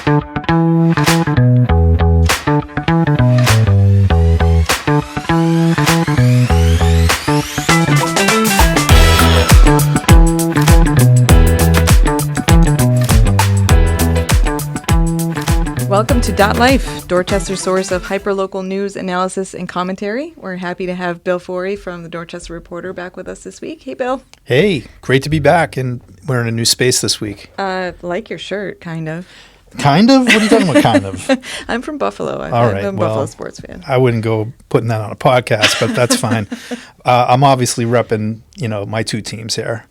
Welcome to DotLife, Dorchester's source of hyperlocal news, analysis, and commentary. We're happy to have Bill Forry from the Dorchester Reporter back with us this week. Hey, Bill. Hey, great to be back, and we're in a new space this week. Like your shirt, kind of. Kind of? What are you talking about, kind of? I'm from Buffalo. I'm a Buffalo sports fan. I wouldn't go putting that on a podcast, but that's fine. I'm obviously repping, my two teams here.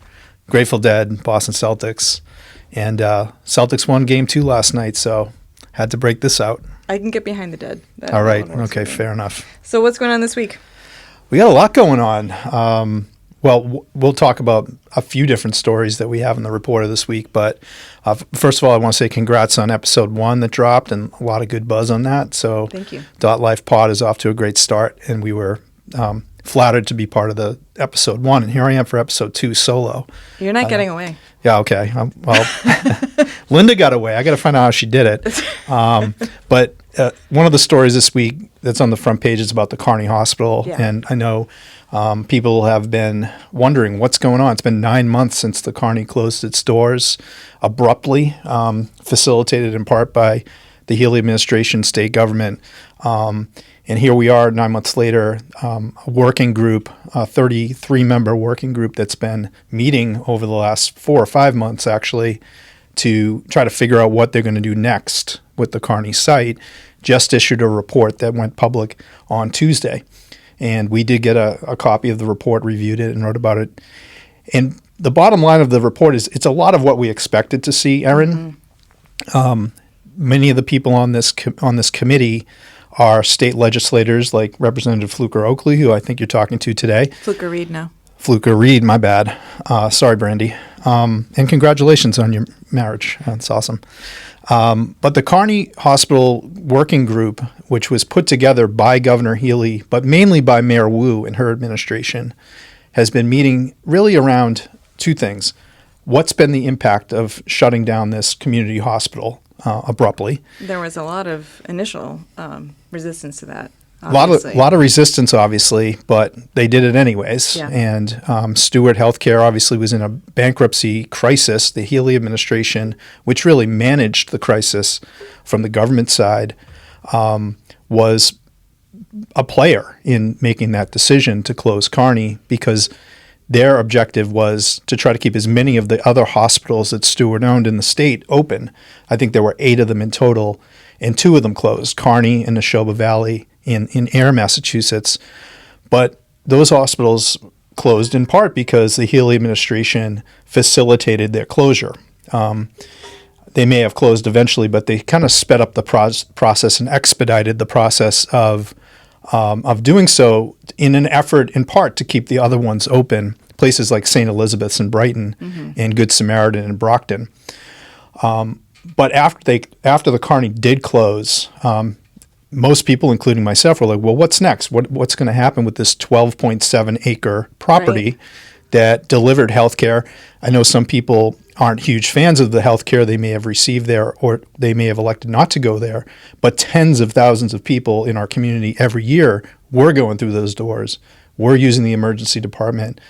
Grateful Dead, Boston Celtics, and Celtics won Game 2 last night, so had to break this out. I can get behind the Dead. All right. Okay, fair enough. So what's going on this week? We got a lot going on. We'll talk about a few different stories that we have in the Reporter this week. But first of all, I want to say congrats on episode 1 that dropped, and a lot of good buzz on that. So thank you. DotLife Pod is off to a great start, and we were flattered to be part of the episode 1. And here I am for episode 2 solo. You're not getting away. Yeah, okay. Linda got away. I got to find out how she did it. But one of the stories this week that's on the front page is about the Kearney Hospital. Yeah. And I know people have been wondering what's going on. It's been 9 months since the Kearney closed its doors abruptly, facilitated in part by the Healy administration, state government. And here we are 9 months later, a working group, a 33-member working group that's been meeting over the last 4 or 5 months, actually, to try to figure out what they're going to do next with the Kearney site, just issued a report that went public on Tuesday. And we did get a copy of the report, reviewed it, and wrote about it. And the bottom line of the report is it's a lot of what we expected to see, Erin. Mm-hmm. Many of the people on this committee are state legislators like Representative Fluker-Oakley, who I think you're talking to today. Fluker-Reid now. Fluker-Reid, my bad. Sorry, Brandy. And congratulations on your marriage. That's awesome. But the Kearney Hospital Working Group, which was put together by Governor Healy, but mainly by Mayor Wu and her administration, has been meeting really around two things. What's been the impact of shutting down this community hospital abruptly? There was a lot of initial resistance to that. A lot of resistance, obviously, but they did it anyways. Yeah. And Stewart Healthcare obviously was in a bankruptcy crisis. The Healy administration, which really managed the crisis from the government side, was a player in making that decision to close Kearney because their objective was to try to keep as many of the other hospitals that Stewart owned in the state open. I think there were 8 of them in total, and 2 of them closed, Kearney and Neshoba Valley in Ayer, Massachusetts. But those hospitals closed in part because the Healy administration facilitated their closure. They may have closed eventually, but they kind of sped up the process and expedited the process of doing so in an effort, in part, to keep the other ones open, places like St. Elizabeth's in Brighton and Good Samaritan in Brockton. But after the Kearney did close, most people, including myself, were like, well, what's next? What's going to happen with this 12.7 acre property that delivered health care? I know some people aren't huge fans of the health care they may have received there, or they may have elected not to go there, but tens of thousands of people in our community every year were going through those doors. We're using the emergency department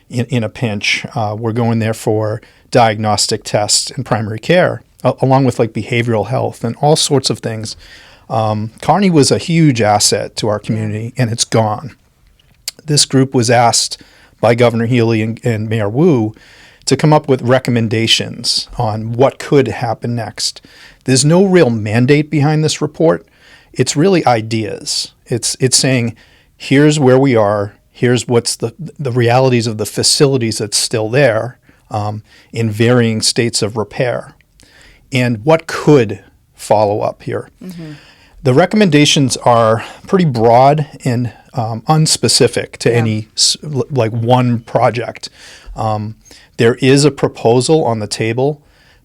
in a pinch. We're going there for diagnostic tests and primary care, along with like behavioral health and all sorts of things. Kearney was a huge asset to our community, and it's gone. This group was asked by Governor Healy and Mayor Wu to come up with recommendations on what could happen next. There's no real mandate behind this report. It's really ideas. It's saying, here's where we are, here's what's the realities of the facilities that's still there in varying states of repair, and what could follow up here. Mm-hmm. The recommendations are pretty broad and unspecific to any like one project. There is a proposal on the table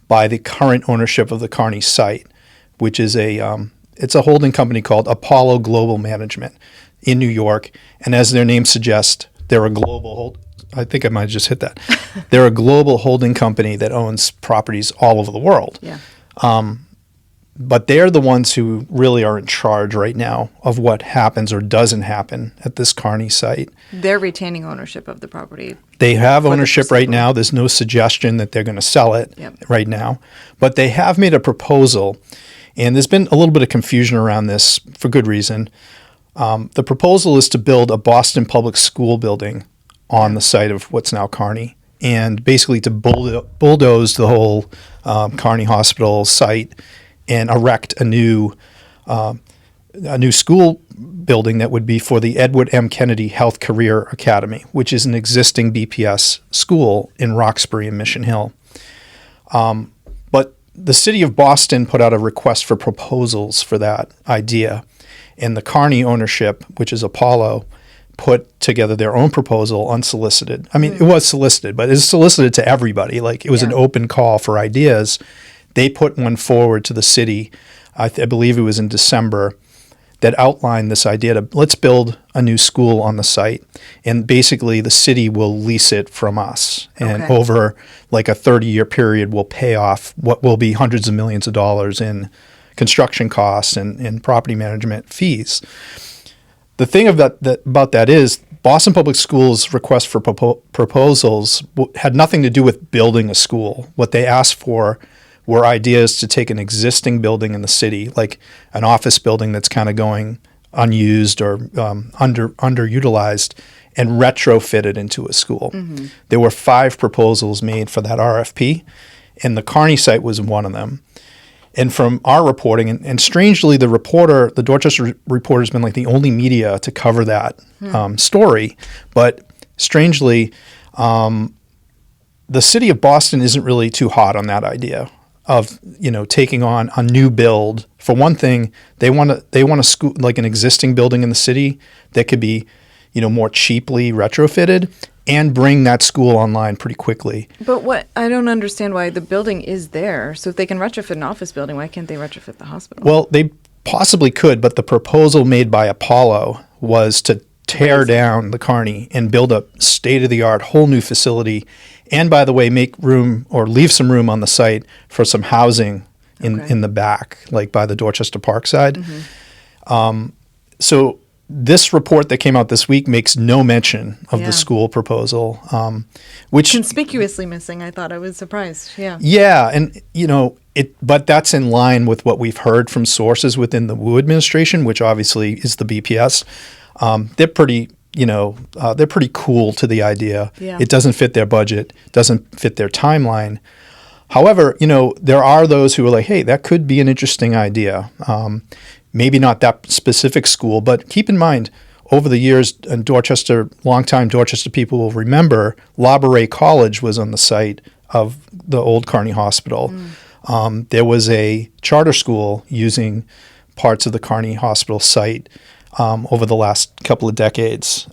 by the current ownership of the Kearney site, which is it's a holding company called Apollo Global Management in New York. And as their name suggests, they're a global I think I might have just hit that. They're a global holding company that owns properties all over the world. Yeah. But they're the ones who really are in charge right now of what happens or doesn't happen at this Kearney site. They're retaining ownership of the property. They have For the ownership right foreseeable. now. There's no suggestion that they're going to sell it Yep. right now. But they have made a proposal, and there's been a little bit of confusion around this for good reason. The proposal is to build a Boston public school building on the site of what's now Kearney, and basically to bulldoze the whole Kearney Hospital site and erect a new school building that would be for the Edward M. Kennedy Health Career Academy, which is an existing BPS school in Roxbury and Mission Hill. But the city of Boston put out a request for proposals for that idea, and the Kearney ownership, which is Apollo, put together their own proposal unsolicited. I mean, it was solicited, but it's solicited to everybody. Like, it was an open call for ideas. They put one forward to the city, I believe it was in December, that outlined this idea to let's build a new school on the site, and basically the city will lease it from us, and Okay. over like a 30-year period will pay off what will be hundreds of millions of dollars in construction costs and property management fees. The thing about that is Boston Public Schools' request for proposals had nothing to do with building a school. What they asked for were ideas to take an existing building in the city, like an office building that's kind of going unused or underutilized, and retrofit it into a school. Mm-hmm. There were 5 proposals made for that RFP, and the Kearney site was one of them. And from our reporting, and strangely, the Dorchester Reporter has been like the only media to cover that story, but strangely, the city of Boston isn't really too hot on that idea of taking on a new build. For one thing, they want a school, like an existing building in the city that could be more cheaply retrofitted and bring that school online pretty quickly. But I don't understand why the building is there. So if they can retrofit an office building, why can't they retrofit the hospital? Well, they possibly could, but the proposal made by Apollo was to tear down the Kearney and build a state-of-the-art whole new facility, and by the way, make room or leave some room on the site for some housing in the back, like by the Dorchester Park side. Mm-hmm. So this report that came out this week makes no mention of the school proposal, which conspicuously missing. I thought I was surprised. Yeah. Yeah, and but that's in line with what we've heard from sources within the Wu administration, which obviously is the BPS. They're pretty, they're pretty cool to the idea. Yeah. It doesn't fit their budget, doesn't fit their timeline. However, there are those who are like, hey, that could be an interesting idea. Maybe not that specific school, but keep in mind, over the years, and longtime Dorchester people will remember, La Brea College was on the site of the old Kearney Hospital. There was a charter school using parts of the Kearney Hospital site over the last couple of decades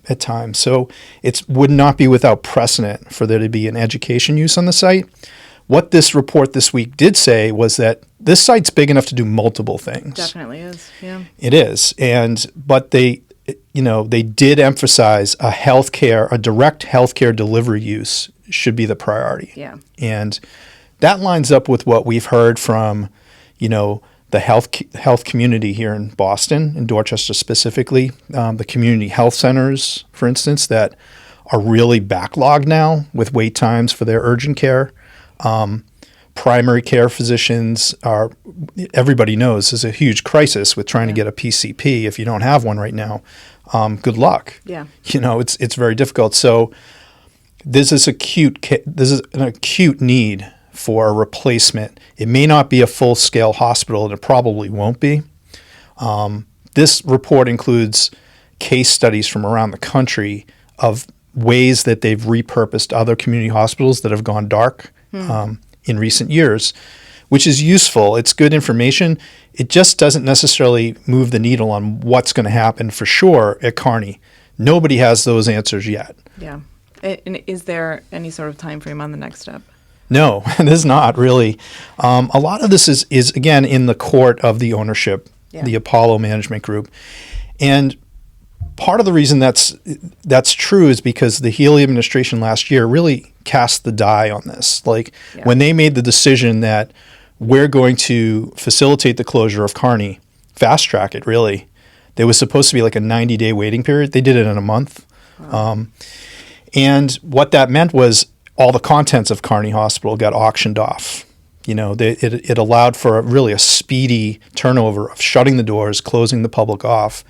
at times. So it would not be without precedent for there to be an education use on the site. What this report this week did say was that this site's big enough to do multiple things. Definitely is. Yeah. It is, but they did emphasize a direct healthcare delivery use should be the priority. Yeah. And that lines up with what we've heard from, the health community here in Boston, in Dorchester specifically, the community health centers, for instance, that are really backlogged now with wait times for their urgent care. Primary care physicians everybody knows, is a huge crisis with trying to get a PCP. If you don't have one right now, good luck. Yeah. It's very difficult. So this is an acute need for a replacement. It may not be a full-scale hospital, and it probably won't be. This report includes case studies from around the country of ways that they've repurposed other community hospitals that have gone dark in recent years, which is useful. It's good information. It just doesn't necessarily move the needle on what's going to happen for sure at Kearney. Nobody has those answers yet. Yeah. And is there any sort of time frame on the next step? No, there's not really. A lot of this is again in the court of the ownership, the Apollo Management Group, and part of the reason that's true is because the Healy administration last year really cast the die on this. When they made the decision that we're going to facilitate the closure of Kearney, fast track it, really. There was supposed to be like a 90-day waiting period. They did it in a month. Wow. And what that meant was all the contents of Kearney Hospital got auctioned off. It allowed for a speedy turnover of shutting the doors, closing the public off.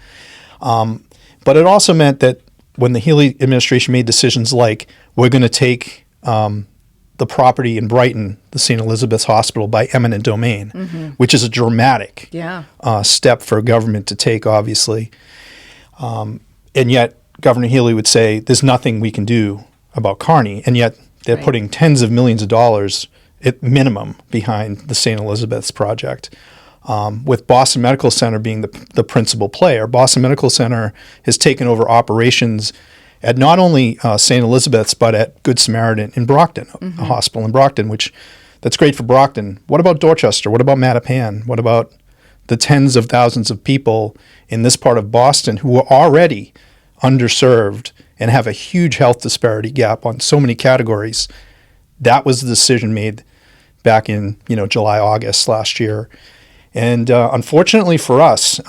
But it also meant that when the Healy administration made decisions like, we're going to take the property in Brighton, the St. Elizabeth's Hospital, by eminent domain, which is a dramatic step for a government to take, obviously. And yet Governor Healy would say, there's nothing we can do about Kearney, and yet they're putting tens of millions of dollars at minimum behind the St. Elizabeth's project. With Boston Medical Center being the principal player. Boston Medical Center has taken over operations at not only St. Elizabeth's, but at Good Samaritan in Brockton, a hospital in Brockton, that's great for Brockton. What about Dorchester? What about Mattapan? What about the tens of thousands of people in this part of Boston who are already underserved and have a huge health disparity gap on so many categories? That was the decision made back in July, August last year. And unfortunately for us,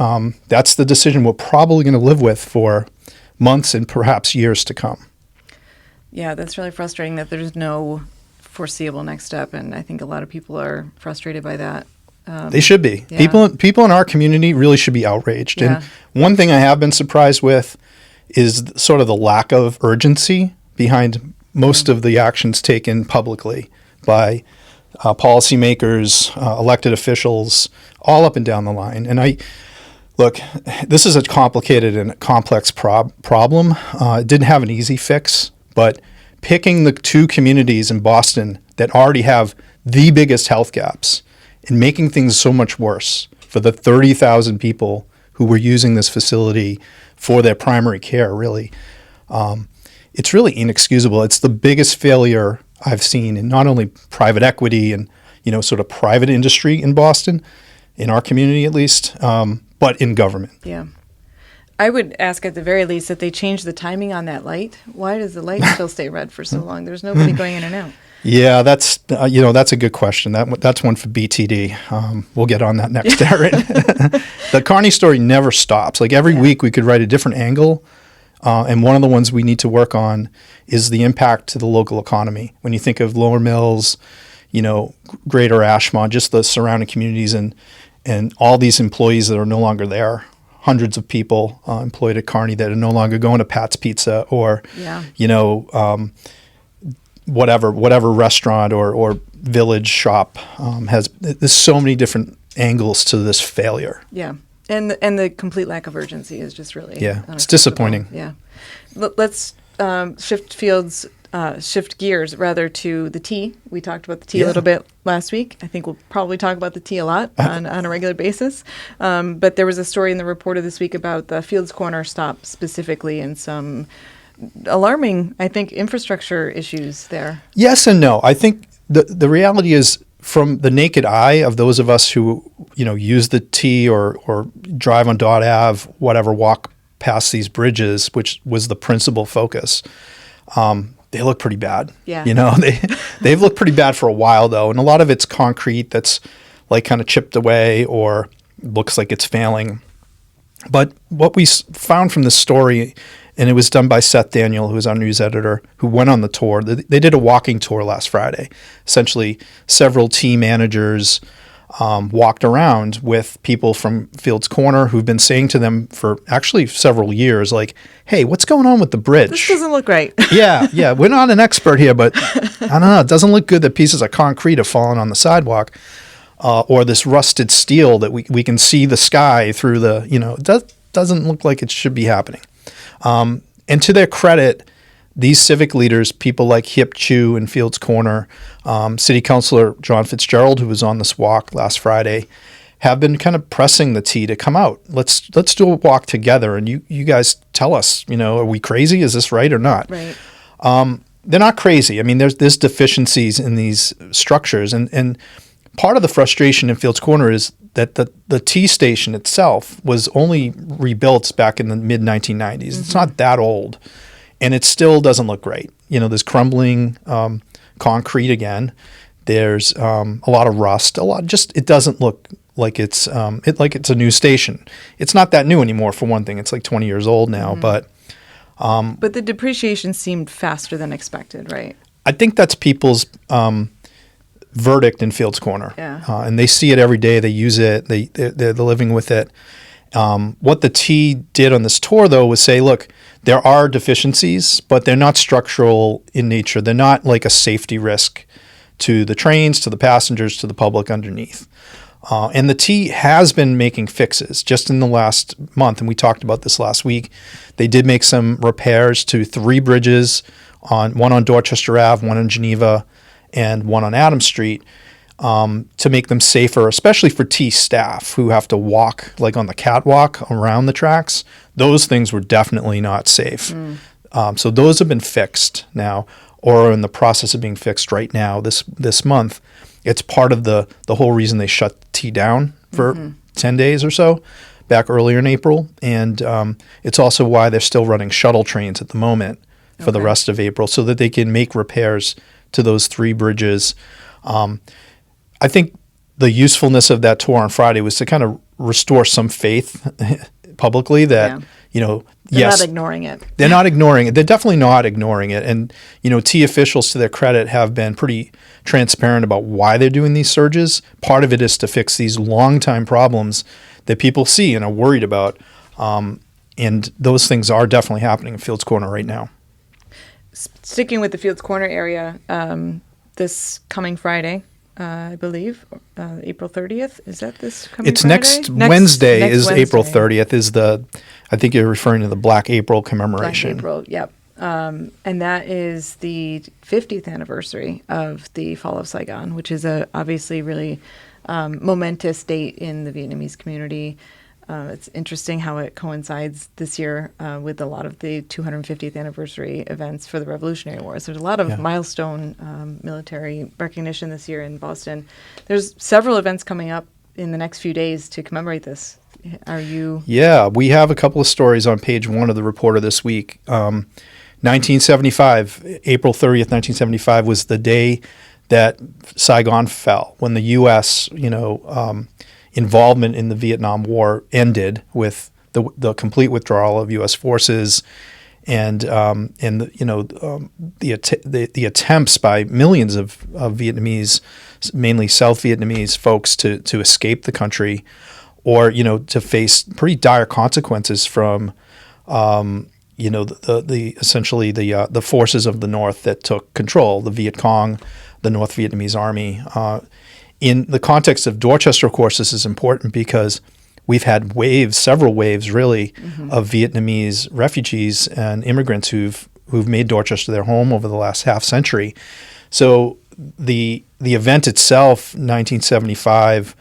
that's the decision we're probably going to live with for months and perhaps years to come. Yeah, that's really frustrating that there's no foreseeable next step, and I think a lot of people are frustrated by that. They should be. Yeah. People in our community really should be outraged. Yeah. And one thing I have been surprised with is sort of the lack of urgency behind most of the actions taken publicly by policymakers, elected officials, all up and down the line. And look, this is a complicated and complex problem. It didn't have an easy fix, but picking the two communities in Boston that already have the biggest health gaps and making things so much worse for the 30,000 people who were using this facility for their primary care, really, it's really inexcusable. It's the biggest failure I've seen in not only private equity and sort of private industry in Boston, in our community at least, but in government. Yeah. I would ask at the very least that they change the timing on that light. Why does the light still stay red for so long? There's nobody going in and out. Yeah, that's a good question. That's one for BTD. We'll get on that next, Aaron. The Kearney story never stops. Like every week we could write a different angle. And one of the ones we need to work on is the impact to the local economy. When you think of Lower Mills, Greater Ashmont, just the surrounding communities and all these employees that are no longer there, hundreds of people employed at Kearney that are no longer going to Pat's Pizza or, whatever restaurant or village shop there's so many different angles to this failure. Yeah. And the complete lack of urgency is just really it's disappointing. Yeah. Let's shift gears rather to the tea. We talked about the tea a little bit last week. I think we'll probably talk about the tea a lot on a regular basis. But there was a story in the Reporter this week about the Fields Corner stop specifically and some alarming, I think, infrastructure issues there. Yes and no. I think the reality is, from the naked eye of those of us who, use the T or drive on Dot Ave, whatever, walk past these bridges, which was the principal focus, they look pretty bad. Yeah. They've looked pretty bad for a while, though. And a lot of it's concrete that's like kind of chipped away or looks like it's failing. But what we found from this story, and it was done by Seth Daniel, who was our news editor, who went on the tour. They did a walking tour last Friday. Essentially, several team managers walked around with people from Fields Corner who've been saying to them for actually several years, like, hey, what's going on with the bridge? This doesn't look right. Yeah. We're not an expert here, but I don't know. It doesn't look good that pieces of concrete have fallen on the sidewalk. Or this rusted steel that we can see the sky through the, it doesn't look like it should be happening. And to their credit, these civic leaders, people like Hip Chu and Fields Corner, City Councilor John Fitzgerald, who was on this walk last Friday, have been kind of pressing the T to come out. Let's do a walk together, and you guys tell us, are we crazy? Is this right or not? Right. They're not crazy. I mean, there's deficiencies in these structures, and part of the frustration in Fields Corner is that the T station itself was only rebuilt back in the mid-1990s. Mm-hmm. It's not that old, and it still doesn't look great. There's crumbling concrete again. There's a lot of rust. It doesn't look like it's a new station. It's not that new anymore. For one thing, it's like 20 years old now. But the depreciation seemed faster than expected, right? I think that's people's verdict in Fields Corner. Yeah. And they see it every day. They use it. They're living with it. What the T did on this tour, though, was say, look, there are deficiencies, but they're not structural in nature. They're not like a safety risk to the trains, to the passengers, to the public underneath. And the T has been making fixes just in the last month, and we talked about this last week. They did make some repairs to 3 bridges, one on Dorchester Ave, one on Geneva, and one on Adams Street, to make them safer, especially for T staff who have to walk like on the catwalk around the tracks. Those things were definitely not safe. So those have been fixed now, or are in the process of being fixed right now this month. It's part of the whole reason they shut T down for 10 days or so back earlier in April. And it's also why they're still running shuttle trains at the moment for the rest of April, so that they can make repairs to those 3 bridges. I think the usefulness of that tour on Friday was to kind of restore some faith publicly that, They're not ignoring it. They're not ignoring it. They're definitely not ignoring it. And, T officials, to their credit, have been pretty transparent about why they're doing these surges. Part of it is to fix these long-time problems that people see and are worried about. And those things are definitely happening in Fields Corner right now. Sticking with the Fields Corner area, this coming Friday, I believe, April 30th. Is that this coming Friday? Next Wednesday. April 30th I think you're referring to the Black April commemoration. Black April, yep. And that is the 50th anniversary of the fall of Saigon, which is obviously really momentous date in the Vietnamese community. It's interesting how it coincides this year with a lot of the 250th anniversary events for the Revolutionary Wars. There's a lot of milestone military recognition this year in Boston. There's several events coming up in the next few days to commemorate this. Are you? Yeah, we have a couple of stories on page 1 of the Reporter this week. 1975, April 30th, 1975 was the day that Saigon fell, when the U.S., involvement in the Vietnam War ended with the complete withdrawal of U.S. forces, and the attempts by millions of Vietnamese, mainly South Vietnamese folks, to escape the country, or to face pretty dire consequences from essentially the forces of the North that took control, the Viet Cong, the North Vietnamese Army. In the context of Dorchester, of course, this is important because we've had several waves really, of Vietnamese refugees and immigrants who've made Dorchester their home over the last half century. So the event itself, 1975,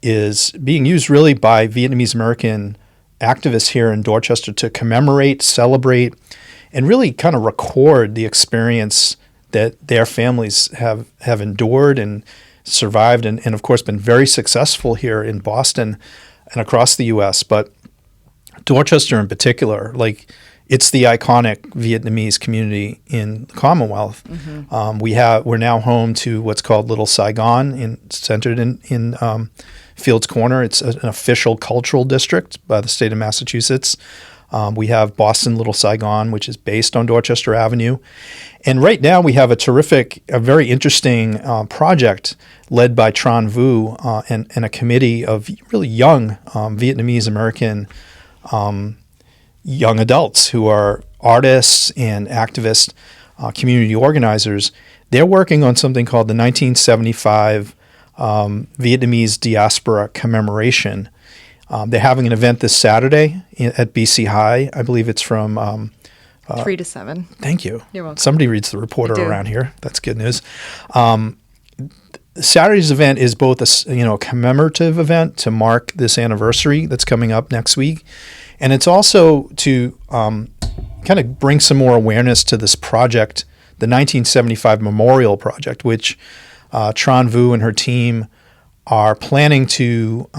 is being used really by Vietnamese American activists here in Dorchester to commemorate, celebrate, and really kind of record the experience that their families have endured and survived, and of course been very successful here in Boston and across the U.S. But Dorchester in particular, it's the iconic Vietnamese community in the Commonwealth. We're now home to what's called Little Saigon, centered in Fields Corner. It's an official cultural district by the state of Massachusetts. We have Boston Little Saigon, which is based on Dorchester Avenue. And right now we have a very interesting project led by Tran Vu and a committee of really young Vietnamese American young adults who are artists and activists, community organizers. They're working on something called the 1975 Vietnamese Diaspora Commemoration. They're having an event this Saturday at BC High. I believe it's from 3 to 7. Thank you. You're welcome. Somebody reads the Reporter around here. That's good news. Saturday's event is both a commemorative event to mark this anniversary that's coming up next week, and it's also to kind of bring some more awareness to this project, the 1975 Memorial Project, which Tran Vu and her team are planning to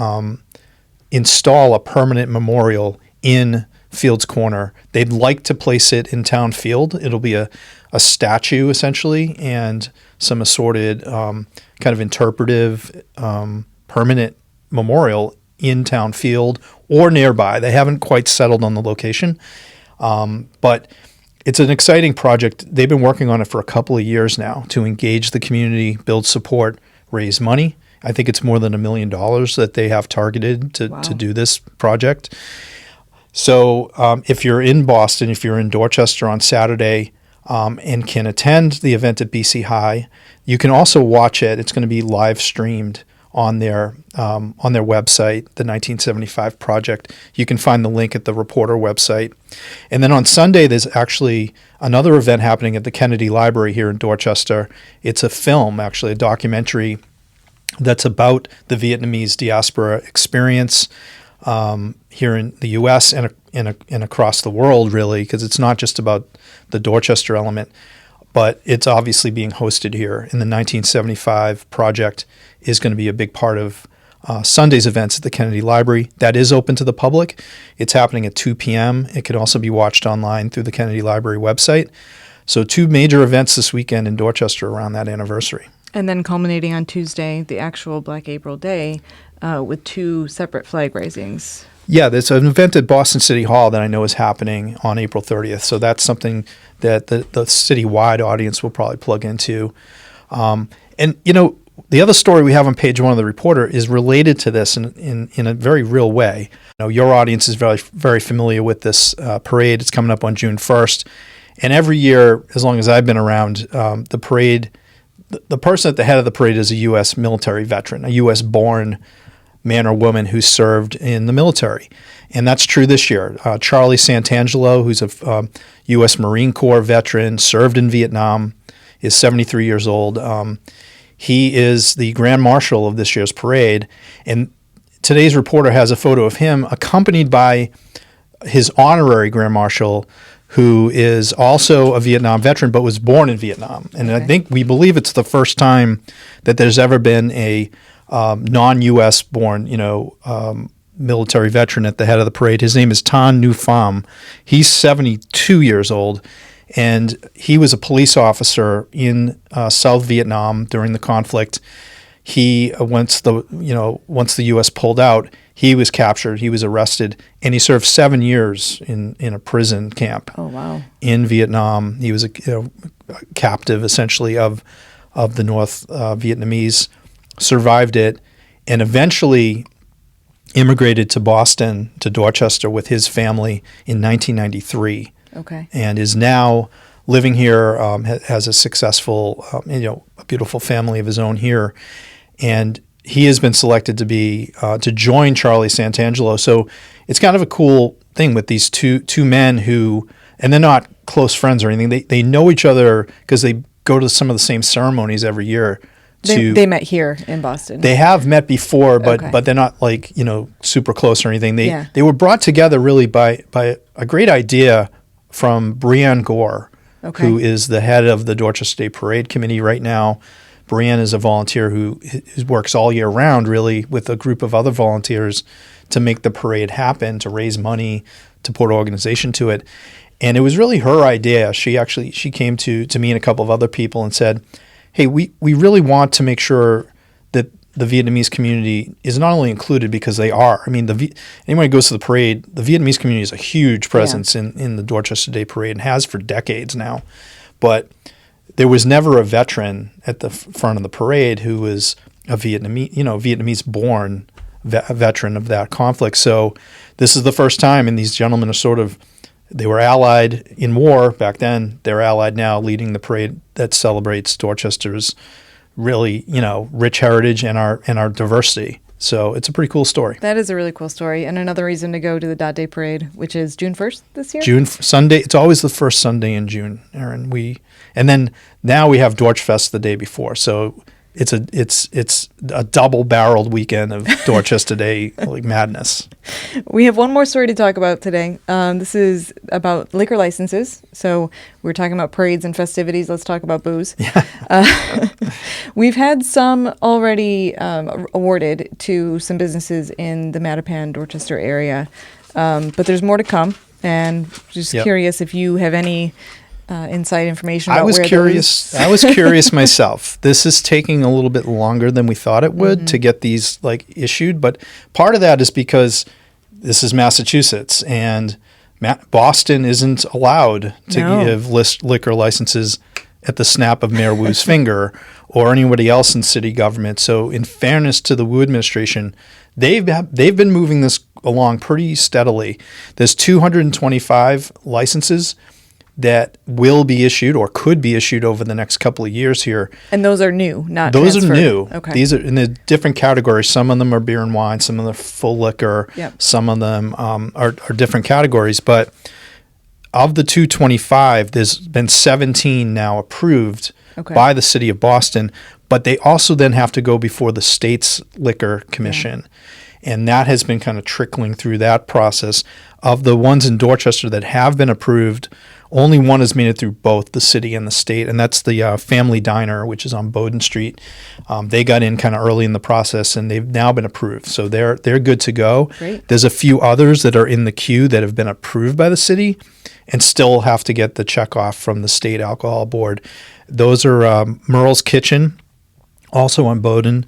install a permanent memorial in Fields Corner. They'd like to place it in Town Field. It'll be a statue, essentially, and some assorted kind of interpretive permanent memorial in Town Field or nearby. They haven't quite settled on the location, but it's an exciting project. They've been working on it for a couple of years now to engage the community, build support, raise money. I think it's more than $1 million that they have targeted to do this project. So if you're in Boston, if you're in Dorchester on Saturday and can attend the event at BC High, you can also watch it. It's going to be live streamed on their website, the 1975 Project. You can find the link at the Reporter website. And then on Sunday, there's actually another event happening at the Kennedy Library here in Dorchester. It's a film, actually, a documentary that's about the Vietnamese diaspora experience here in the U.S. and across the world, really, because it's not just about the Dorchester element, but it's obviously being hosted here. And the 1975 Project is going to be a big part of Sunday's events at the Kennedy Library. That is open to the public. It's happening at 2 p.m. It can also be watched online through the Kennedy Library website. So 2 major events this weekend in Dorchester around that anniversary. And then culminating on Tuesday, the actual Black April Day, with 2 separate flag raisings. Yeah, there's an event at Boston City Hall that I know is happening on April 30th. So that's something that the city-wide audience will probably plug into. And, the other story we have on page 1 of the Reporter is related to this in a very real way. Your audience is very, very familiar with this parade. It's coming up on June 1st. And every year, as long as I've been around, the parade, the person at the head of the parade is a U.S. military veteran, a U.S.-born man or woman who served in the military. And that's true this year. Charlie Santangelo, who's a U.S. Marine Corps veteran, served in Vietnam, is 73 years old. He is the Grand Marshal of this year's parade. And today's Reporter has a photo of him accompanied by his honorary Grand Marshal, who is also a Vietnam veteran but was born in Vietnam. And I think we believe it's the first time that there's ever been a non-U.S. born, military veteran at the head of the parade. His name is Tan Nhu Pham. He's 72 years old, and he was a police officer in South Vietnam during the conflict. He once the U.S. pulled out, he was captured, he was arrested, and he served 7 years in a prison camp. Oh, wow. In Vietnam. He was a captive, essentially, of the North Vietnamese, survived it, and eventually immigrated to Boston, to Dorchester with his family in 1993. Okay. And is now living here, has a successful, a beautiful family of his own here. And he has been selected to be to join Charlie Santangelo. So it's kind of a cool thing with these two men who, and they're not close friends or anything. They know each other because they go to some of the same ceremonies every year. They met here in Boston. They have met before, but they're not super close or anything. They were brought together really by a great idea from Brianne Gore, who is the head of the Dorchester Day Parade Committee right now. Brianne is a volunteer who works all year round, really, with a group of other volunteers to make the parade happen, to raise money, to put organization to it. And it was really her idea. She came to me and a couple of other people and said, hey, we really want to make sure that the Vietnamese community is not only included because they are. I mean, anyone who goes to the parade, the Vietnamese community is a huge presence in the Dorchester Day Parade and has for decades now. But there was never a veteran at the front of the parade who was a Vietnamese-born veteran of that conflict. So this is the first time, and these gentlemen are they were allied in war back then. They're allied now, leading the parade that celebrates Dorchester's really, rich heritage and our diversity. So it's a pretty cool story. That is a really cool story, and another reason to go to the Dot Day Parade, which is June 1st this year. Sunday. It's always the first Sunday in June, Aaron. And then now we have Dorch Fest the day before. So it's a double-barreled weekend of Dorchester Day madness. We have one more story to talk about today. This is about liquor licenses. So we're talking about parades and festivities. Let's talk about booze. Yeah. We've had some already awarded to some businesses in the Mattapan, Dorchester area, but there's more to come. And just Yep. curious if you have any inside information about I was where curious. I was curious myself. This is taking a little bit longer than we thought it would to get these issued, but part of that is because this is Massachusetts and Boston isn't allowed to give liquor licenses at the snap of Mayor Wu's finger or anybody else in city government. So in fairness to the Wu administration, they've been moving this along pretty steadily. There's 225 licenses that will be issued or could be issued over the next couple of years here. And those are new, not Those transferred. are new. Okay. These are in the different categories. Some of them are beer and wine. Some of them are full liquor. Yep. Some of them are different categories. But of the 225, there's been 17 now approved by the city of Boston. But they also then have to go before the state's liquor commission. Yeah. And that has been kind of trickling through that process. Of the ones in Dorchester that have been approved, only one has made it through both the city and the state, and that's the Family Diner, which is on Bowdoin Street. They got in kind of early in the process, and they've now been approved, so they're good to go. Great. There's a few others that are in the queue that have been approved by the city and still have to get the check off from the state alcohol board. Those are Merle's Kitchen, also on Bowdoin,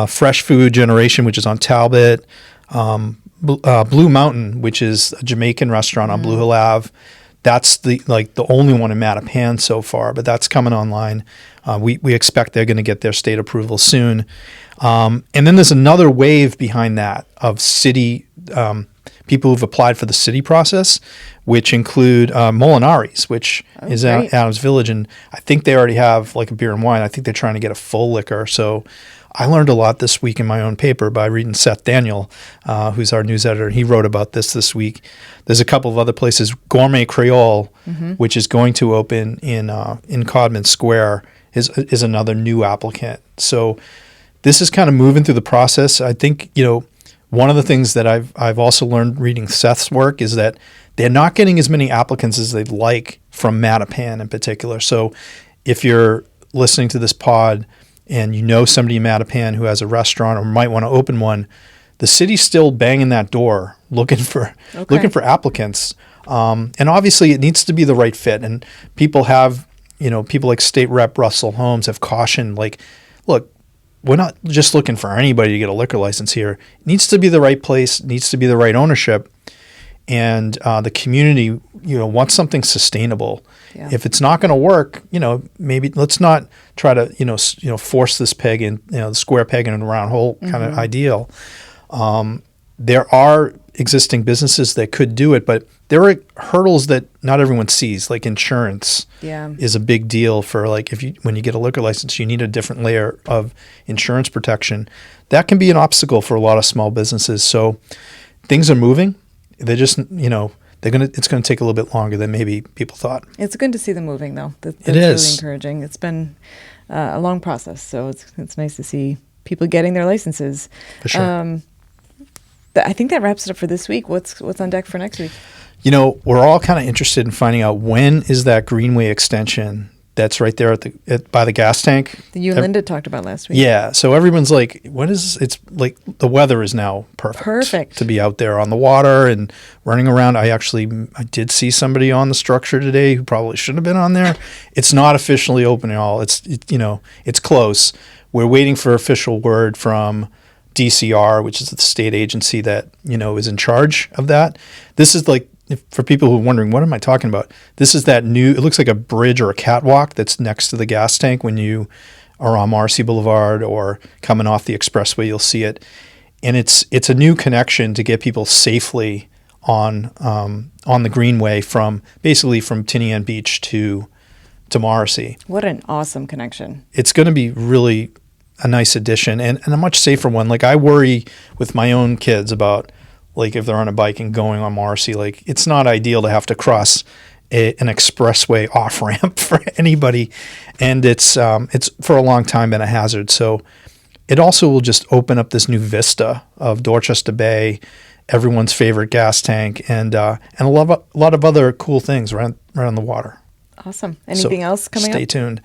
Fresh Food Generation, which is on Talbot, Blue Mountain, which is a Jamaican restaurant on Blue Hill Ave. That's the only one in Mattapan so far, but that's coming online. We expect they're going to get their state approval soon. And then there's another wave behind that of city people who've applied for the city process, which include Molinari's, which is at Adams Village, and I think they already have a beer and wine. I think they're trying to get a full liquor. So I learned a lot this week in my own paper by reading Seth Daniel, who's our news editor. He wrote about this week. There's a couple of other places. Gourmet Creole, which is going to open in Codman Square, is another new applicant. So this is kind of moving through the process. I think one of the things that I've also learned reading Seth's work is that they're not getting as many applicants as they'd like from Mattapan in particular. So if you're listening to this pod and you know somebody in Mattapan who has a restaurant or might want to open one, the city's still banging that door looking for applicants. And obviously it needs to be the right fit. And people have, people like State Rep Russell Holmes have cautioned, look, we're not just looking for anybody to get a liquor license here. It needs to be the right place, needs to be the right ownership. And the community, wants something sustainable. Yeah. If it's not going to work, maybe let's not try to, force this peg in, the square peg in a round hole kind of ideal. There are existing businesses that could do it, but there are hurdles that not everyone sees, like insurance is a big deal for when you get a liquor license, you need a different layer of insurance protection. That can be an obstacle for a lot of small businesses. So things are moving. They're just, it's going to take a little bit longer than maybe people thought. It's good to see them moving, though. That's it is really encouraging. It's been a long process, so it's nice to see people getting their licenses. For sure. I think that wraps it up for this week. What's on deck for next week? We're all kind of interested in finding out when is that Greenway extension that's right there by the gas tank. That you and Linda talked about last week. Yeah. So everyone's like, it's like the weather is now perfect to be out there on the water and running around. I did see somebody on the structure today who probably shouldn't have been on there. It's not officially open at all. It's close. We're waiting for official word from DCR, which is the state agency that, is in charge of that. This is for people who are wondering, what am I talking about? This is that new, it looks like a bridge or a catwalk that's next to the gas tank when you are on Marcy Boulevard or coming off the expressway, you'll see it. And it's a new connection to get people safely on the Greenway from Tinian Beach to Marcy. What an awesome connection. It's going to be really a nice addition and a much safer one. I worry with my own kids about if they're on a bike and going on Marcy, it's not ideal to have to cross an expressway off ramp for anybody, and it's for a long time been a hazard. So it also will just open up this new vista of Dorchester Bay, everyone's favorite gas tank, and a lot of other cool things right on the water. Awesome. Anything else coming Stay up? tuned.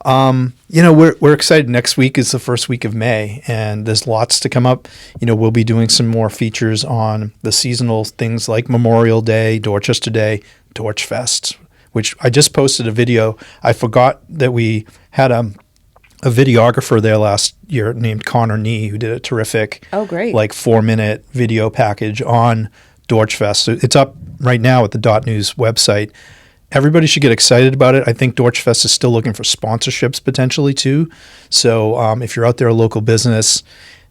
We're excited. Next week is the first week of May, and there's lots to come up. We'll be doing some more features on the seasonal things like Memorial Day, Dorchester Day, Torch Fest, which I just posted a video. I forgot that we had a videographer there last year named Connor Nee, who did a terrific, great, 4-minute video package on Dorch Fest. So it's up right now at the .news website. Everybody should get excited about it. I think Dorch Fest is still looking for sponsorships potentially too. So if you're out there, a local business,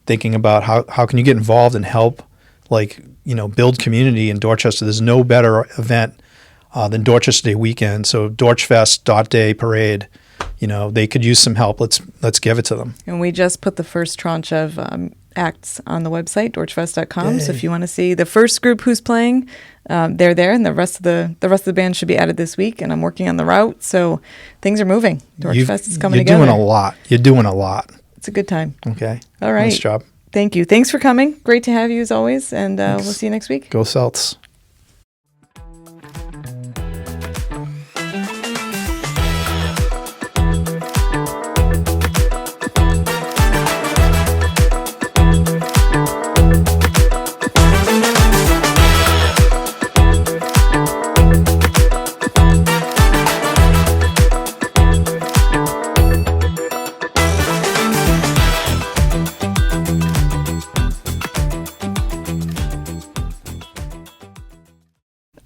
thinking about how can you get involved and help, build community in Dorchester, there's no better event than Dorchester Day weekend. So Dorchfest.day parade, they could use some help. Let's give it to them. And we just put the first tranche of acts on the website, dorchfest.com. So if you want to see the first group who's playing, they're there, and the rest of the band should be added this week. And I'm working on the route, so things are moving. Dorchfest is coming together. You're doing a lot. It's a good time. Okay. All right. Nice job. Thank you. Thanks for coming. Great to have you as always, and we'll see you next week. Go Celts.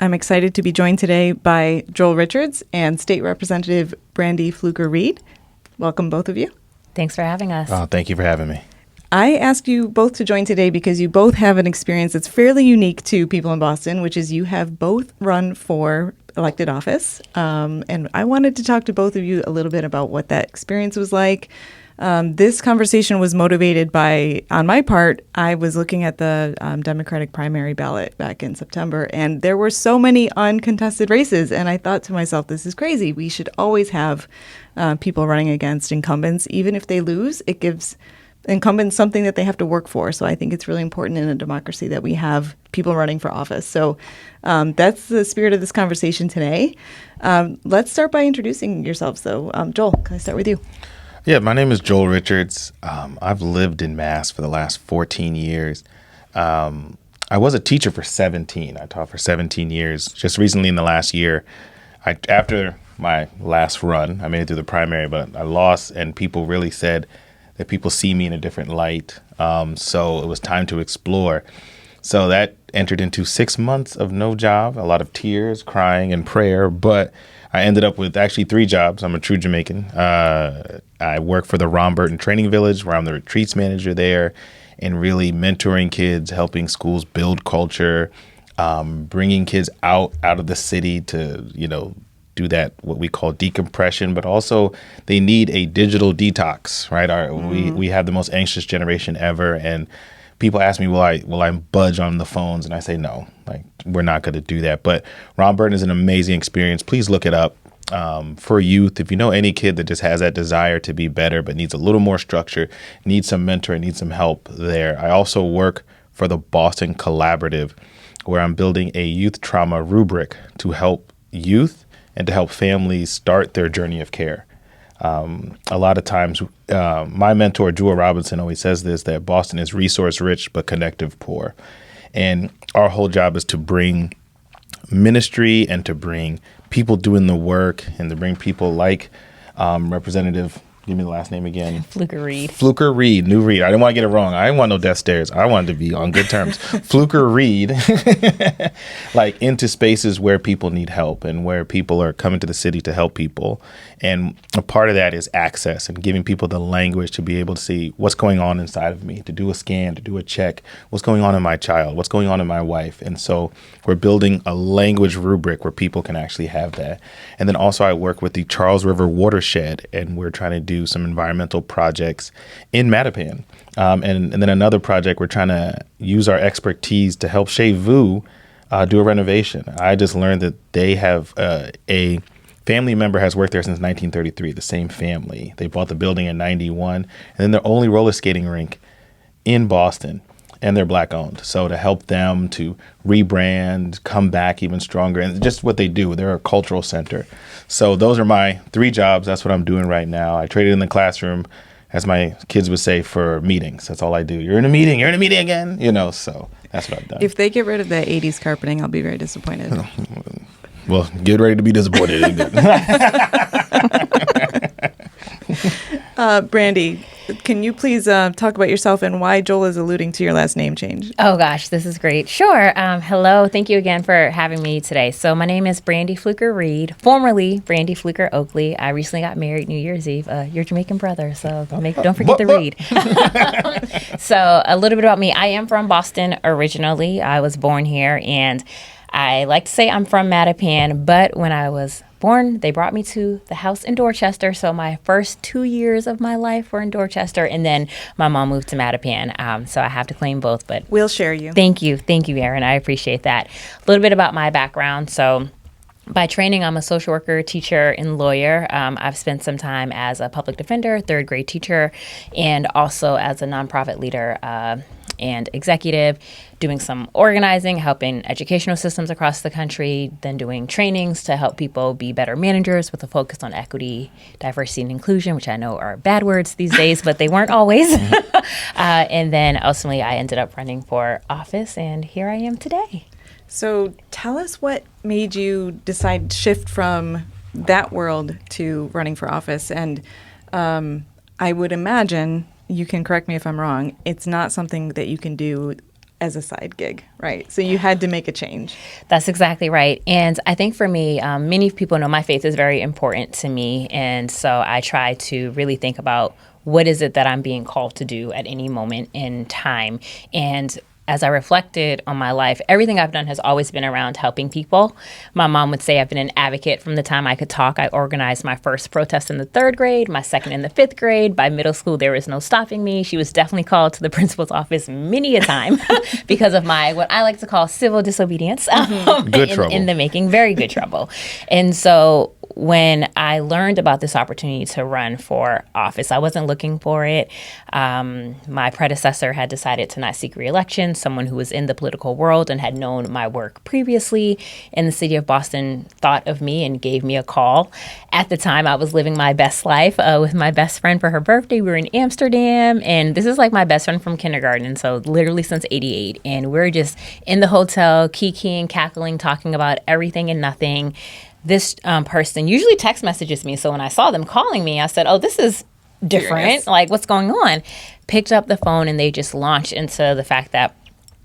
I'm excited to be joined today by Joel Richards and State Representative Brandy Fluker-Reid. Welcome, both of you. Thanks for having us. Thank you for having me. I asked you both to join today because you both have an experience that's fairly unique to people in Boston, which is you have both run for elected office. And I wanted to talk to both of you a little bit about what that experience was like. This conversation was motivated by, on my part, I was looking at the Democratic primary ballot back in September, and there were so many uncontested races. And I thought to myself, this is crazy. We should always have people running against incumbents. Even if they lose, it gives incumbents something that they have to work for. So I think it's really important in a democracy that we have people running for office. So that's the spirit of this conversation today. Let's start by introducing yourselves, though. Joel, can I start with you? Yeah, my name is Joel Richards. I've lived in Mass for the last 14 years. I was a teacher for 17. I taught for 17 years. Just recently in the last year, after my last run, I made it through the primary, but I lost, and people really said that people see me in a different light. So it was time to explore. So that entered into 6 months of no job, a lot of tears, crying, and prayer, but I ended up with actually 3 jobs. I'm a true Jamaican. I work for the Ron Burton Training Village, where I'm the retreats manager there, and really mentoring kids, helping schools build culture, bringing kids out of the city to, do that, what we call decompression, but also they need a digital detox, right? We have the most anxious generation ever, and people ask me, will I budge on the phones? And I say, no, we're not going to do that. But Ron Burton is an amazing experience. Please look it up. For youth, if you know any kid that just has that desire to be better, but needs a little more structure, needs some mentoring, needs some help there. I also work for the Boston Collaborative, where I'm building a youth trauma rubric to help youth and to help families start their journey of care. A lot of times, my mentor, Jewel Robinson, always says this, that Boston is resource rich, but connective poor. And our whole job is to bring ministry and to bring people doing the work and to bring people like Representative, give me the last name again. Fluker-Reid. Fluker-Reid, New Reid. I didn't want to get it wrong. I didn't want no death stares. I wanted to be on good terms. Fluker-Reid, into spaces where people need help and where people are coming to the city to help people. And a part of that is access and giving people the language to be able to see what's going on inside of me, to do a scan, to do a check, what's going on in my child, what's going on in my wife. And so we're building a language rubric where people can actually have that. And then also I work with the Charles River Watershed, and we're trying to do some environmental projects in Mattapan. And then another project, we're trying to use our expertise to help Chez Vu do a renovation. I just learned that they have a family member has worked there since 1933, the same family. They bought the building in 91, and then their only roller skating rink in Boston and they're Black owned. So to help them to rebrand, come back even stronger, and just what they do, they're a cultural center. So those are my 3 jobs. That's what I'm doing right now. I traded in the classroom, as my kids would say, for meetings. That's all I do. You're in a meeting again, so that's what I've done. If they get rid of the 80s carpeting, I'll be very disappointed. Well, get ready to be disappointed. Brandy, can you please talk about yourself and why Joel is alluding to your last name change? Oh, gosh, this is great. Sure. Hello. Thank you again for having me today. So my name is Brandy Fluker-Reid, formerly Brandy Fluker-Oakley. I recently got married New Year's Eve. Your Jamaican brother, so don't forget the Reid. So a little bit about me. I am from Boston originally. I was born here, and I like to say I'm from Mattapan, but when I was born, they brought me to the house in Dorchester. So my first 2 years of my life were in Dorchester, and then my mom moved to Mattapan. So I have to claim both, but We'll share you. Thank you, Erin. I appreciate that. A little bit about my background. So by training, I'm a social worker, teacher, and lawyer. I've spent some time as a public defender, 3rd grade teacher, and also as a nonprofit leader and executive, doing some organizing, helping educational systems across the country, then doing trainings to help people be better managers with a focus on equity, diversity, and inclusion, which I know are bad words these days, but they weren't always. And then ultimately, I ended up running for office, and here I am today. So tell us what made you decide to shift from that world to running for office. And I would imagine, you can correct me if I'm wrong, it's not something that you can do as a side gig, right? So you had to make a change. That's exactly right. And I think for me, many people know my faith is very important to me. And so I try to really think about what is it that I'm being called to do at any moment in time. And as I reflected on my life, everything I've done has always been around helping people. My mom would say I've been an advocate from the time I could talk. I organized my first protest in the 3rd grade, my second in the 5th grade. By middle school, there was no stopping me. She was definitely called to the principal's office many a time because of my, what I like to call civil disobedience. Good trouble. In the making, very good trouble. And so when I learned about this opportunity to run for office, I wasn't looking for it. My predecessor had decided to not seek re-election. Someone who was in the political world and had known my work previously in the city of Boston thought of me and gave me a call. At the time, I was living my best life with my best friend for her birthday. We were in Amsterdam, and this is like my best friend from kindergarten, so literally since '88. And we're just in the hotel, kikiing, cackling, talking about everything and nothing. This person usually text messages me. So when I saw them calling me, I said, oh, this is different. Curious. Like, what's going on? Picked up the phone, and they just launched into the fact that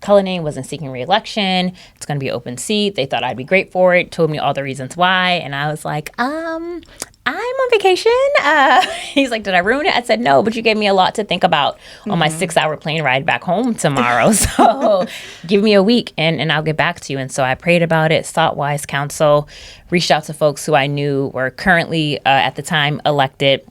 Cullinane wasn't seeking re-election. It's going to be an open seat. They thought I'd be great for it. Told me all the reasons why. And I was like, I'm on vacation. He's like, did I ruin it? I said, no, but you gave me a lot to think about on my 6-hour plane ride back home tomorrow. So give me a week and I'll get back to you. And so I prayed about it, sought wise counsel, reached out to folks who I knew were currently at the time elected,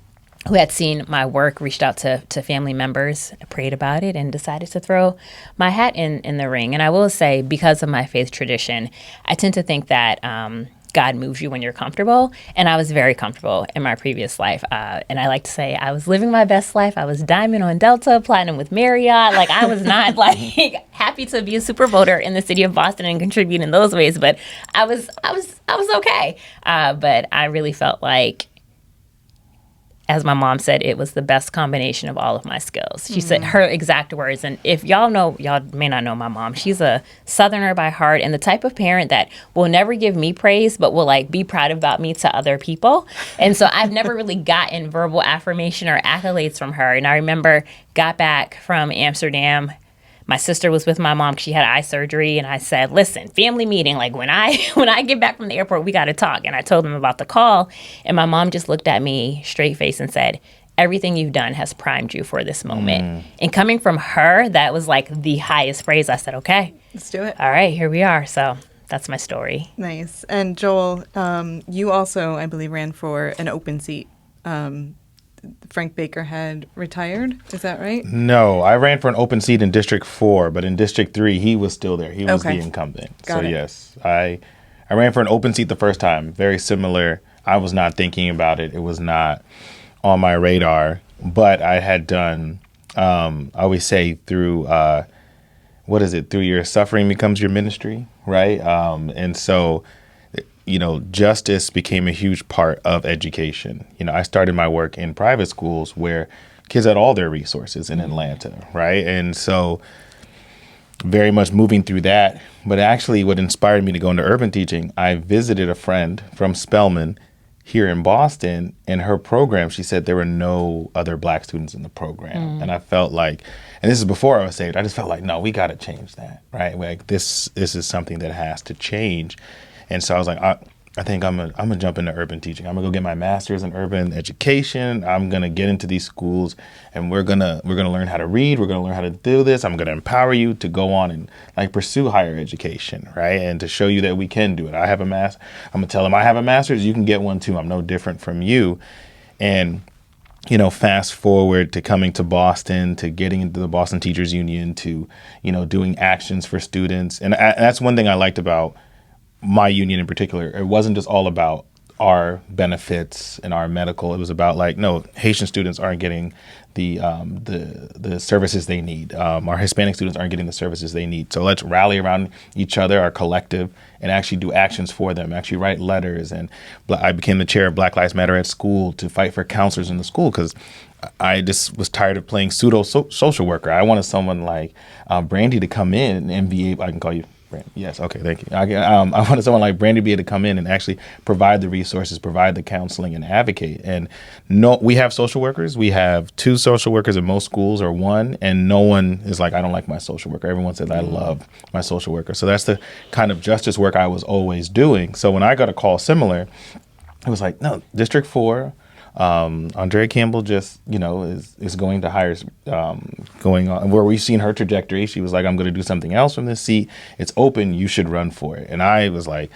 who had seen my work, reached out to family members, prayed about it, and decided to throw my hat in the ring. And I will say, because of my faith tradition, I tend to think that God moves you when you're comfortable. And I was very comfortable in my previous life. And I like to say I was living my best life. I was diamond on Delta, platinum with Marriott. Like, I was not like happy to be a super voter in the city of Boston and contribute in those ways. But I was okay. But I really felt like, as my mom said, it was the best combination of all of my skills. She said her exact words. And if y'all may not know my mom, she's a Southerner by heart and the type of parent that will never give me praise, but will like be proud about me to other people. And so I've never really gotten verbal affirmation or accolades from her. And I remember got back from Amsterdam. My sister was with my mom because she had eye surgery, and I said, listen, family meeting, like when I get back from the airport, we got to talk. And I told them about the call, and my mom just looked at me straight face and said, everything you've done has primed you for this moment. And coming from her, that was like the highest praise. I said, okay. Let's do it. All right, here we are. So that's my story. Nice. And Joel, you also, I believe, ran for an open seat. Frank Baker had retired. Is that right? No, I ran for an open seat in District 4, but in District 3, he was still there. He was the incumbent. Got it. Yes, I ran for an open seat the first time. Very similar. I was not thinking about it. It was not on my radar. But I had done, I always say through what is it? Through your suffering becomes your ministry, right? And so, justice became a huge part of education. I started my work in private schools where kids had all their resources in Atlanta, right? And so very much moving through that. But actually what inspired me to go into urban teaching, I visited a friend from Spelman here in Boston. In her program, she said there were no other Black students in the program. And I felt like, and this is before I was saved, I just felt like, no, we got to change that, right? Like this is something that has to change. And so I was like, I think I'm gonna jump into urban teaching. I'm gonna go get my master's in urban education. I'm gonna get into these schools, and we're gonna learn how to read. We're gonna learn how to do this. I'm gonna empower you to go on and like pursue higher education, right? And to show you that we can do it. I have a master. I'm gonna tell them I have a master's. You can get one too. I'm no different from you. And fast forward to coming to Boston, to getting into the Boston Teachers Union, to doing actions for students, and that's one thing I liked about my union in particular. It wasn't just all about our benefits and our medical. It was about like, no, Haitian students aren't getting the services they need. Our Hispanic students aren't getting the services they need. So let's rally around each other, our collective, and actually do actions for them, actually write letters. And I became the chair of Black Lives Matter at school to fight for counselors in the school because I just was tired of playing pseudo social worker. I wanted someone like Brandy to come in and be able, I can call you Brandy. Yes. Okay. Thank you. I wanted someone like Brandy to be able to come in and actually provide the resources, provide the counseling, and advocate. And we have social workers. We have 2 social workers in most schools, or 1, and no one is like, I don't like my social worker. Everyone says I love my social worker. So that's the kind of justice work I was always doing. So when I got a call similar, it was like, no, District 4. Andrea Campbell just, is going to hire, going on where we've seen her trajectory. She was like, I'm going to do something else from this seat. It's open. You should run for it. And I was like,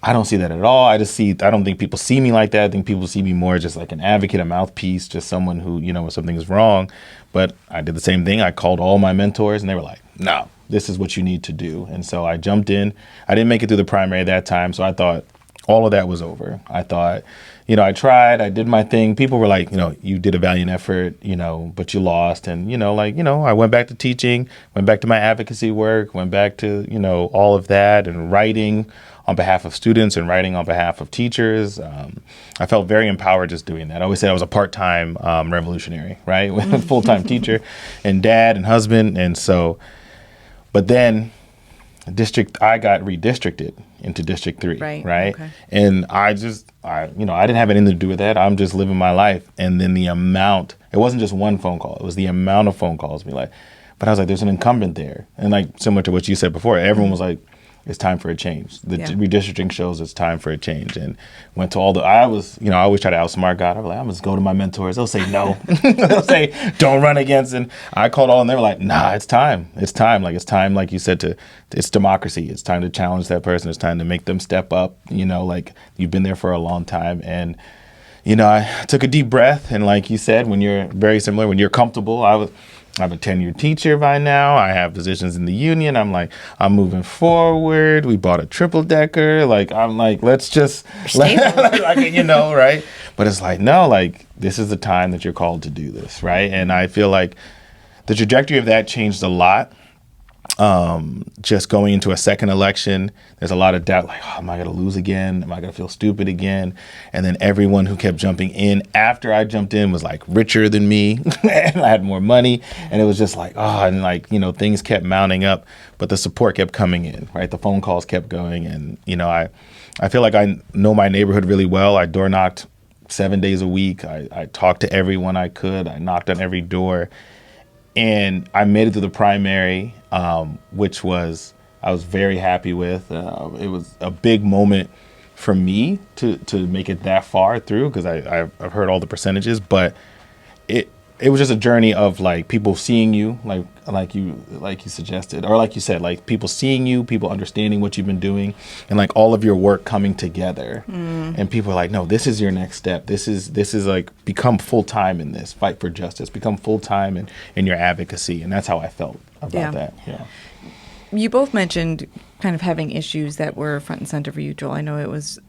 I don't see that at all. I don't think people see me like that. I think people see me more just like an advocate, a mouthpiece, just someone who, when something is wrong. But I did the same thing. I called all my mentors and they were like, no, this is what you need to do. And so I jumped in. I didn't make it through the primary at that time. So I thought all of that was over. I thought, I tried, I did my thing. People were like, you did a valiant effort, but you lost. And, I went back to teaching, went back to my advocacy work, went back to, all of that, and writing on behalf of students and writing on behalf of teachers. I felt very empowered just doing that. I always said I was a part-time revolutionary, right? Full-time teacher and dad and husband. And so, but then I got redistricted into District 3, right? Okay. And I didn't have anything to do with that. I'm just living my life. And then it wasn't just one phone call. It was the amount of phone calls. But I was like, there's an incumbent there. And like, similar to what you said before, everyone was like, it's time for a change. The redistricting shows it's time for a change. And went to I always try to outsmart God. I was like, I'm just go to my mentors. They'll say no. They'll say, don't run against. And I called all and they were like, nah, it's time. It's time. Like, it's time, like you said, it's democracy. It's time to challenge that person. It's time to make them step up. Like you've been there for a long time. And, I took a deep breath. And like you said, when you're very similar, when you're comfortable, I'm a tenured teacher by now. I have positions in the union. I'm like, I'm moving forward. We bought a triple decker. Like, I'm like, let's just, right? But it's like, no, like, this is the time that you're called to do this, right? And I feel like the trajectory of that changed a lot. Just going into a second election, there's a lot of doubt, like, oh, am I going to lose again? Am I going to feel stupid again? And then everyone who kept jumping in after I jumped in was like richer than me and I had more money. And it was just like, oh, and like, things kept mounting up, but the support kept coming in, right? The phone calls kept going. And, I feel like I know my neighborhood really well. I door knocked 7 days a week. I talked to everyone I could. I knocked on every door. And I made it through the primary, which I was very happy with. It was a big moment for me to make it that far through because I've heard all the percentages, but it was just a journey of like people seeing you, like you suggested, or like you said, like people seeing you, people understanding what you've been doing, and like all of your work coming together. And people are like, no, this is your next step. This is like become full time in this, fight for justice, become full time in your advocacy, and that's how I felt about that. Yeah. You both mentioned kind of having issues that were front and center for you, Joel. I know it was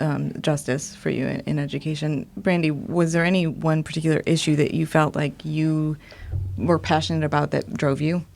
justice for you in education. Brandy, was there any one particular issue that you felt like you were passionate about that drove you?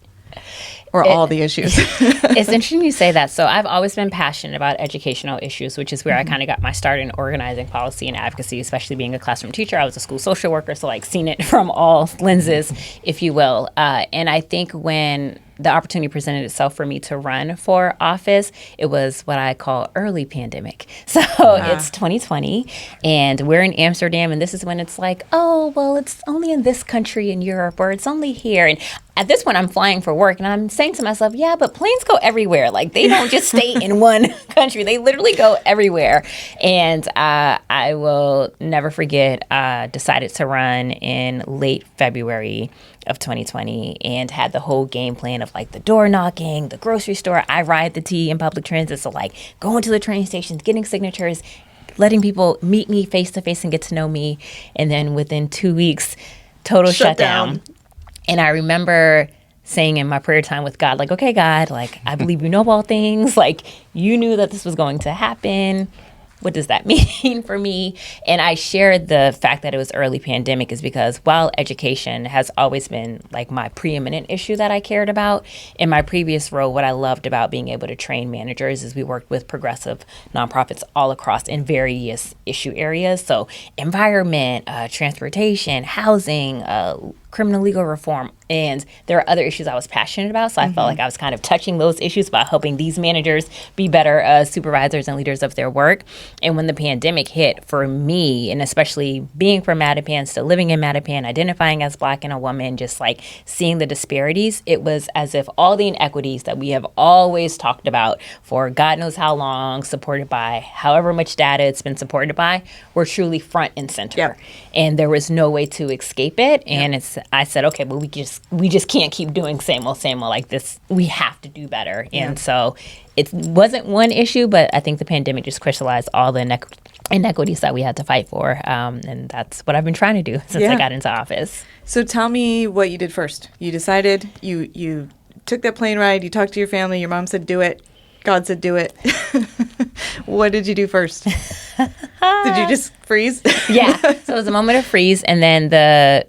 or all the issues? It's interesting you say that. So I've always been passionate about educational issues, which is where I kind of got my start in organizing policy and advocacy, especially being a classroom teacher. I was a school social worker, so like seen it from all lenses, if you will. And I think when the opportunity presented itself for me to run for office, it was what I call early pandemic. So it's 2020 and we're in Amsterdam, and this is when it's like, oh, well, it's only in this country in Europe, or it's only here. And at this point, I'm flying for work, and I'm saying to myself, yeah, but planes go everywhere. Like, they don't just stay in one country. They literally go everywhere. And I will never forget, decided to run in late February of 2020 and had the whole game plan of like the door knocking, the grocery store. I ride the T in public transit. So like going to the train stations, getting signatures, letting people meet me face to face and get to know me. And then within 2 weeks, total shutdown. And I remember saying in my prayer time with God, like, okay, God, like, I believe you know all things. Like, you knew that this was going to happen. What does that mean for me? And I shared the fact that it was early pandemic is because while education has always been like my preeminent issue that I cared about, in my previous role, what I loved about being able to train managers is we worked with progressive nonprofits all across in various issue areas. So environment, transportation, housing, criminal legal reform. And there are other issues I was passionate about. So I felt like I was kind of touching those issues by helping these managers be better supervisors and leaders of their work. And when the pandemic hit for me, and especially being from Mattapan, still living in Mattapan, identifying as Black and a woman, just like seeing the disparities, it was as if all the inequities that we have always talked about for God knows how long, supported by however much data it's been supported by, were truly front and center. Yep. And there was no way to escape it. And I said, okay, but we just can't keep doing same old like this. We have to do better. And so it wasn't one issue, but I think the pandemic just crystallized all the inequities that we had to fight for. And that's what I've been trying to do since I got into office. So tell me what you did first. You decided, you took that plane ride, you talked to your family, your mom said do it, God said do it. What did you do first? Did you just freeze? Yeah. So it was a moment of freeze. And then the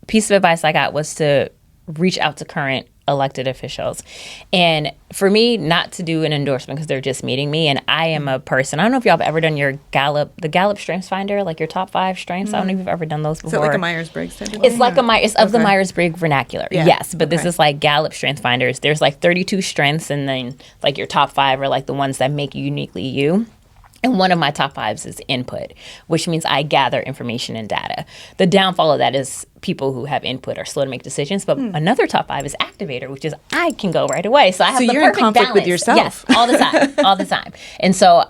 piece of advice I got was to reach out to current elected officials. And for me, not to do an endorsement because they're just meeting me. And I am a person, I don't know if y'all have ever done the Gallup Strengths Finder, like your top 5 strengths. I don't know if you've ever done those before. Is it like a Myers-Briggs type of thing? It's like it's of the Myers-Briggs vernacular. Yeah. Yes. But this is like Gallup Strength Finders. There's like 32 strengths, and then like your top 5 are like the ones that make you uniquely you. And one of my top 5s is input, which means I gather information and data. The downfall of that is people who have input are slow to make decisions. But another top 5 is activator, which is I can go right away. So I have the you're perfect in conflict balance. With yourself. Yes, all the time, all the time. And so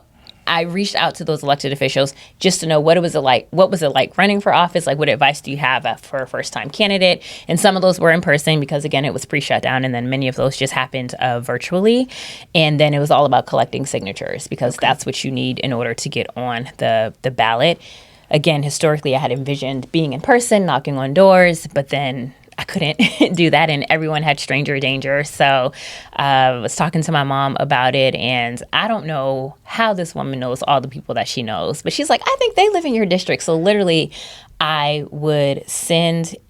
I reached out to those elected officials just to know what was it like running for office? Like, what advice do you have for a first-time candidate? And some of those were in person because, again, it was pre-shutdown, and then many of those just happened virtually. And then it was all about collecting signatures because that's what you need in order to get on the ballot. Again, historically, I had envisioned being in person, knocking on doors, but then I couldn't do that, and everyone had stranger danger. So I was talking to my mom about it, and I don't know how this woman knows all the people that she knows, but she's like, I think they live in your district. So literally, I would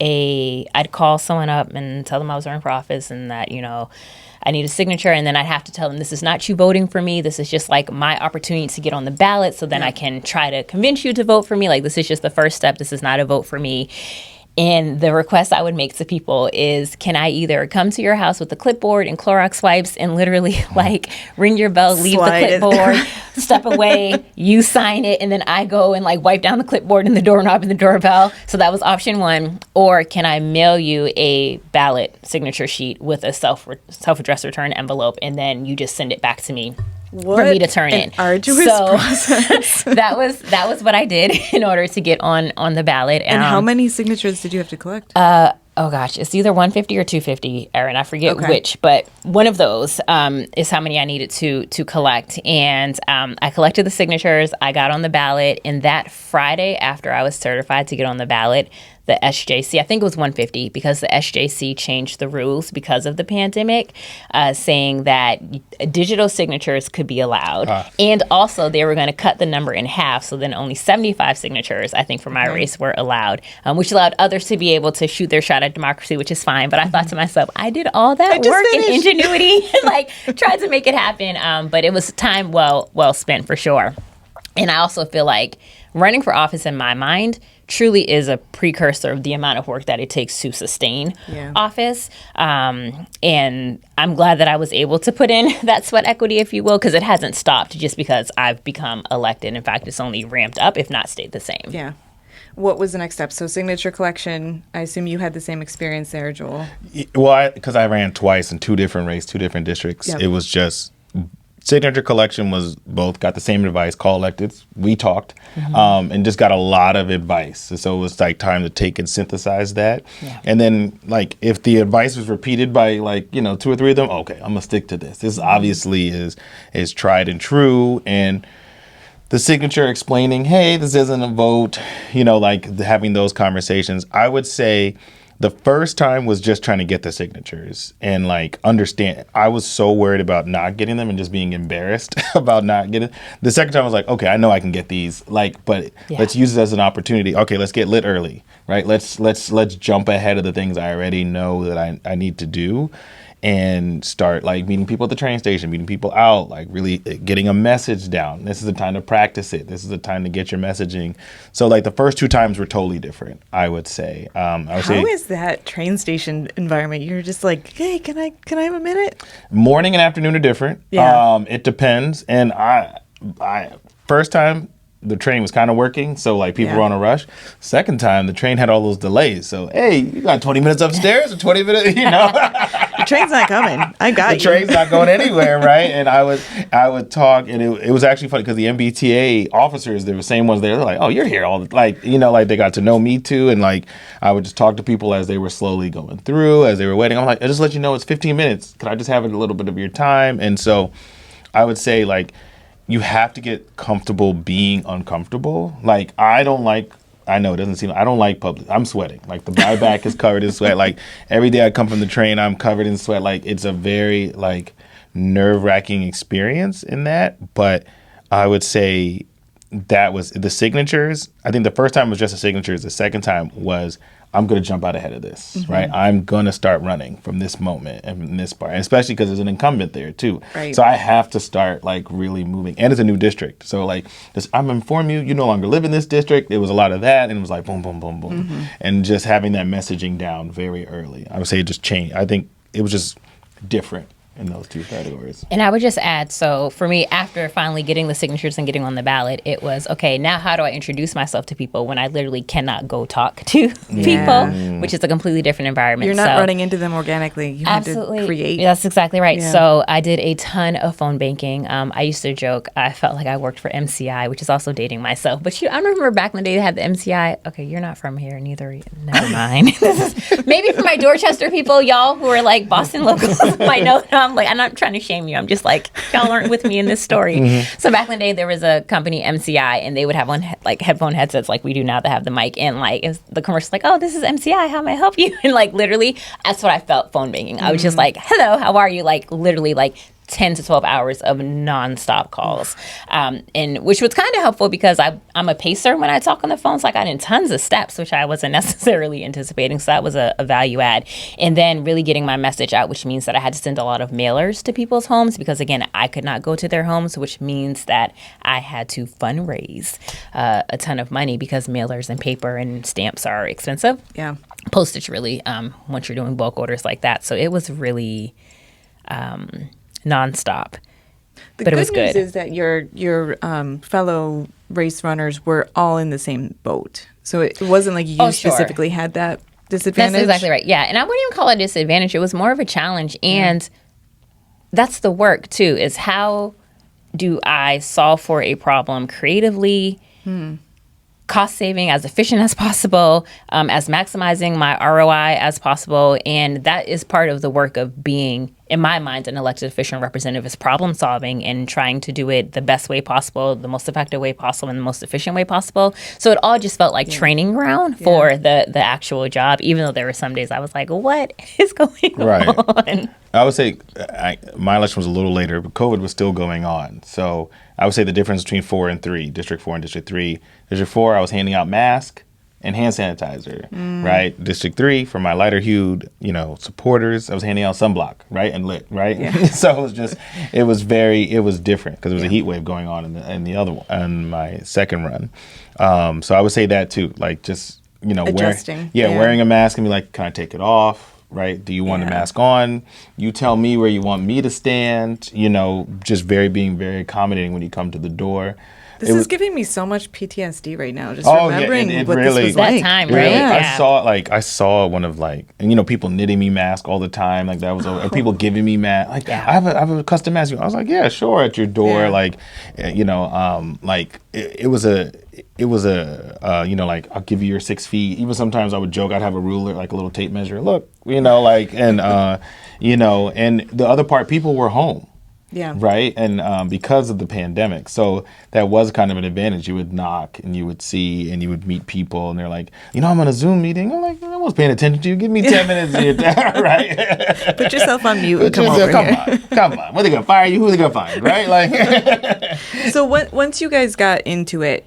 I'd call someone up and tell them I was running for office and that, I need a signature, and then I'd have to tell them this is not you voting for me. This is just like my opportunity to get on the ballot so then I can try to convince you to vote for me. Like, this is just the first step. This is not a vote for me. And the request I would make to people is, can I either come to your house with a clipboard and Clorox wipes and literally like ring your bell, leave the clipboard, step away, you sign it, and then I go and like wipe down the clipboard and the doorknob and the doorbell. So that was option 1. Or can I mail you a ballot signature sheet with a self-addressed return envelope, and then you just send it back to me for me to turn in. Arduous process. that was what I did in order to get on the ballot. And how many signatures did you have to collect? Oh gosh, it's either 150 or 250, Erin. I forget which, but one of those is how many I needed to collect. And I collected the signatures. I got on the ballot, and that Friday after I was certified to get on the ballot, the SJC, I think it was 150, because the SJC changed the rules because of the pandemic, saying that digital signatures could be allowed. And also they were going to cut the number in half. So then only 75 signatures, I think, for my race were allowed, which allowed others to be able to shoot their shot at democracy, which is fine. But I thought to myself, I did all that work and ingenuity and like tried to make it happen. But it was time well spent for sure. And I also feel like running for office, in my mind, truly is a precursor of the amount of work that it takes to sustain office. And I'm glad that I was able to put in that sweat equity, if you will, because it hasn't stopped just because I've become elected. In fact, it's only ramped up, if not stayed the same. Yeah. What was the next step? So signature collection, I assume you had the same experience there, Joel. Well, because I ran twice in two different districts, it was just signature collection was both got the same advice, call electeds. We talked and just got a lot of advice. So it was like time to take and synthesize that. Yeah. And then like if the advice was repeated by like, 2 or 3 of them, okay, I'm gonna stick to this. This obviously is tried and true. And the signature explaining, hey, this isn't a vote, like having those conversations. I would say the first time was just trying to get the signatures and like understand. I was so worried about not getting them and just being embarrassed about not getting. The second time I was like, okay, I know I can get these, but let's use it as an opportunity. Okay, let's get lit early, right? Let's jump ahead of the things I already know that I need to do. And start like meeting people at the train station, meeting people out, like really getting a message down. This is the time to practice it. This is the time to get your messaging. So like the first 2 times were totally different, I would say. How is that train station environment? You're just like, hey, can I have a minute? Morning and afternoon are different. Yeah. It depends. And I first time, the train was kind of working, so like people were on a rush. Second time, the train had all those delays. So, hey, you got 20 minutes upstairs or 20 minutes, The train's not coming. I got you. The train's not going anywhere, right? And I would talk, and it was actually funny because the MBTA officers, they were the same ones there. They're like, oh, you're here all the like they got to know me too, and like I would just talk to people as they were slowly going through, as they were waiting. I'm like, I just let you know it's 15 minutes. Could I just have a little bit of your time? And so, I would say like, you have to get comfortable being uncomfortable. Like, I don't like public. I'm sweating. Like, my back is covered in sweat. Like, every day I come from the train, I'm covered in sweat. Like, it's a very, like, nerve-wracking experience in that. But I would say that was the signatures. I think the first time was just the signatures. The second time was, I'm going to jump out ahead of this, right? I'm going to start running from this moment and from this part, and especially because there's an incumbent there too. Right. So I have to start like really moving, and it's a new district. So like, I'm inform you no longer live in this district. There was a lot of that, and it was like boom, boom, boom, boom, and just having that messaging down very early. I would say it just changed. I think it was just different in those 2 categories. And I would just add, so for me, after finally getting the signatures and getting on the ballot, it was, okay, now how do I introduce myself to people when I literally cannot go talk to people, which is a completely different environment. You're not running into them organically. You had to create. That's exactly right. Yeah. So I did a ton of phone banking. I used to joke, I felt like I worked for MCI, which is also dating myself. But I remember back in the day they had the MCI. Okay, you're not from here, neither. Never mind. This is maybe for my Dorchester people, y'all who are like Boston locals might know that I'm not trying to shame you. I'm just like, y'all aren't with me in this story. So back in the day, there was a company, MCI, and they would have like headphone headsets like we do now that have the mic. And like, it was the commercial like, oh, this is MCI. How may I help you? And like, literally, that's what I felt phone banking. I was just like, hello, how are you? Like, literally, like 10 to 12 hours of nonstop calls, and which was kind of helpful because I'm a pacer when I talk on the phone, so I got in tons of steps, which I wasn't necessarily anticipating, so that was a value add. And then really getting my message out, which means that I had to send a lot of mailers to people's homes because, again, I could not go to their homes, which means that I had to fundraise a ton of money because mailers and paper and stamps are expensive. Yeah. Postage, really, once you're doing bulk orders like that. So it was really nonstop. The but it was good news good. is that your fellow race runners were all in the same boat. So it wasn't like you specifically had that disadvantage. That's exactly right. Yeah. And I wouldn't even call it a disadvantage. It was more of a challenge. And that's the work, too, is how do I solve for a problem creatively, cost saving, as efficient as possible, as maximizing my ROI as possible. And that is part of the work of being in my mind, an elected official and representative is problem solving and trying to do it the best way possible, the most effective way possible, and the most efficient way possible. So it all just felt like training ground for the actual job, even though there were some days I was like, what is going on? I would say my election was a little later, but COVID was still going on. So I would say the difference between 4 and 3, District 4 and District 3. District 4, I was handing out masks and hand sanitizer, right? District 3, for my lighter hued, supporters, I was handing out sunblock, right? And lit, right? Yeah. So it was different because there was a heat wave going on in the other one, in my second run. So I would say that too, like just, adjusting. Wearing a mask and be like, can I take it off? Right? Do you want the mask on? You tell me where you want me to stand, just being very accommodating when you come to the door. This is giving me so much PTSD right now. Just remembering what really, this was like. That time, really, right? Yeah. I saw one of people knitting me masks all the time. Like that was, or people giving me masks. Like I have a custom mask. I was like, yeah, sure, at your door. Yeah. It was I'll give you your 6 feet. Even sometimes I would joke, I'd have a ruler, like a little tape measure. Look, and the other part, people were home. Yeah. Right. And because of the pandemic. So that was kind of an advantage. You would knock and you would see and you would meet people and they're like, I'm on a Zoom meeting. I'm like, I was paying attention to you. Give me 10 minutes of your time. Right. Put yourself on mute and come over here. Come on. What, they going to fire you? Who are they going to find? Right. Like. So once you guys got into it,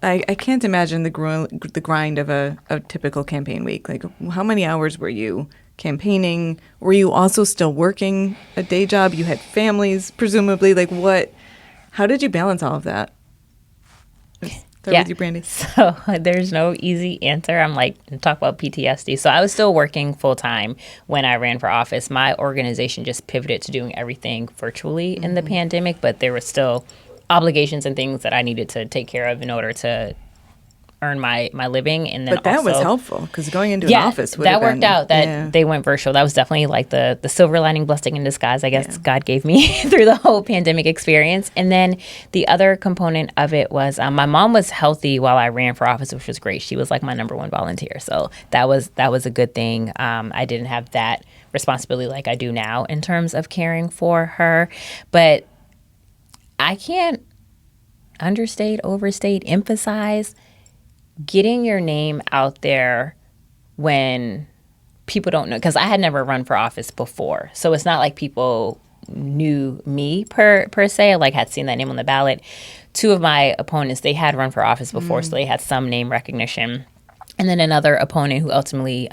I can't imagine the grind of a typical campaign week. Like, how many hours were you campaigning? Were you also still working a day job? You had families, presumably. Like, how did you balance all of that? Start with you, Brandy. So there's no easy answer. I'm like, talk about PTSD. So I was still working full time when I ran for office. My organization just pivoted to doing everything virtually in the pandemic, but there were still obligations and things that I needed to take care of in order to earn my living. And then but that was helpful because going into an office would have been, worked out that they went virtual. That was definitely like the silver lining, blessing in disguise, I guess God gave me through the whole pandemic experience. And then the other component of it was my mom was healthy while I ran for office, which was great. She was like my number one volunteer. So that was a good thing. I didn't have that responsibility like I do now in terms of caring for her. But I can't understate, overstate, emphasize getting your name out there when people don't know, because I had never run for office before. So it's not like people knew me per se, like had seen that name on the ballot. 2 of my opponents, they had run for office before, so they had some name recognition. And then another opponent who ultimately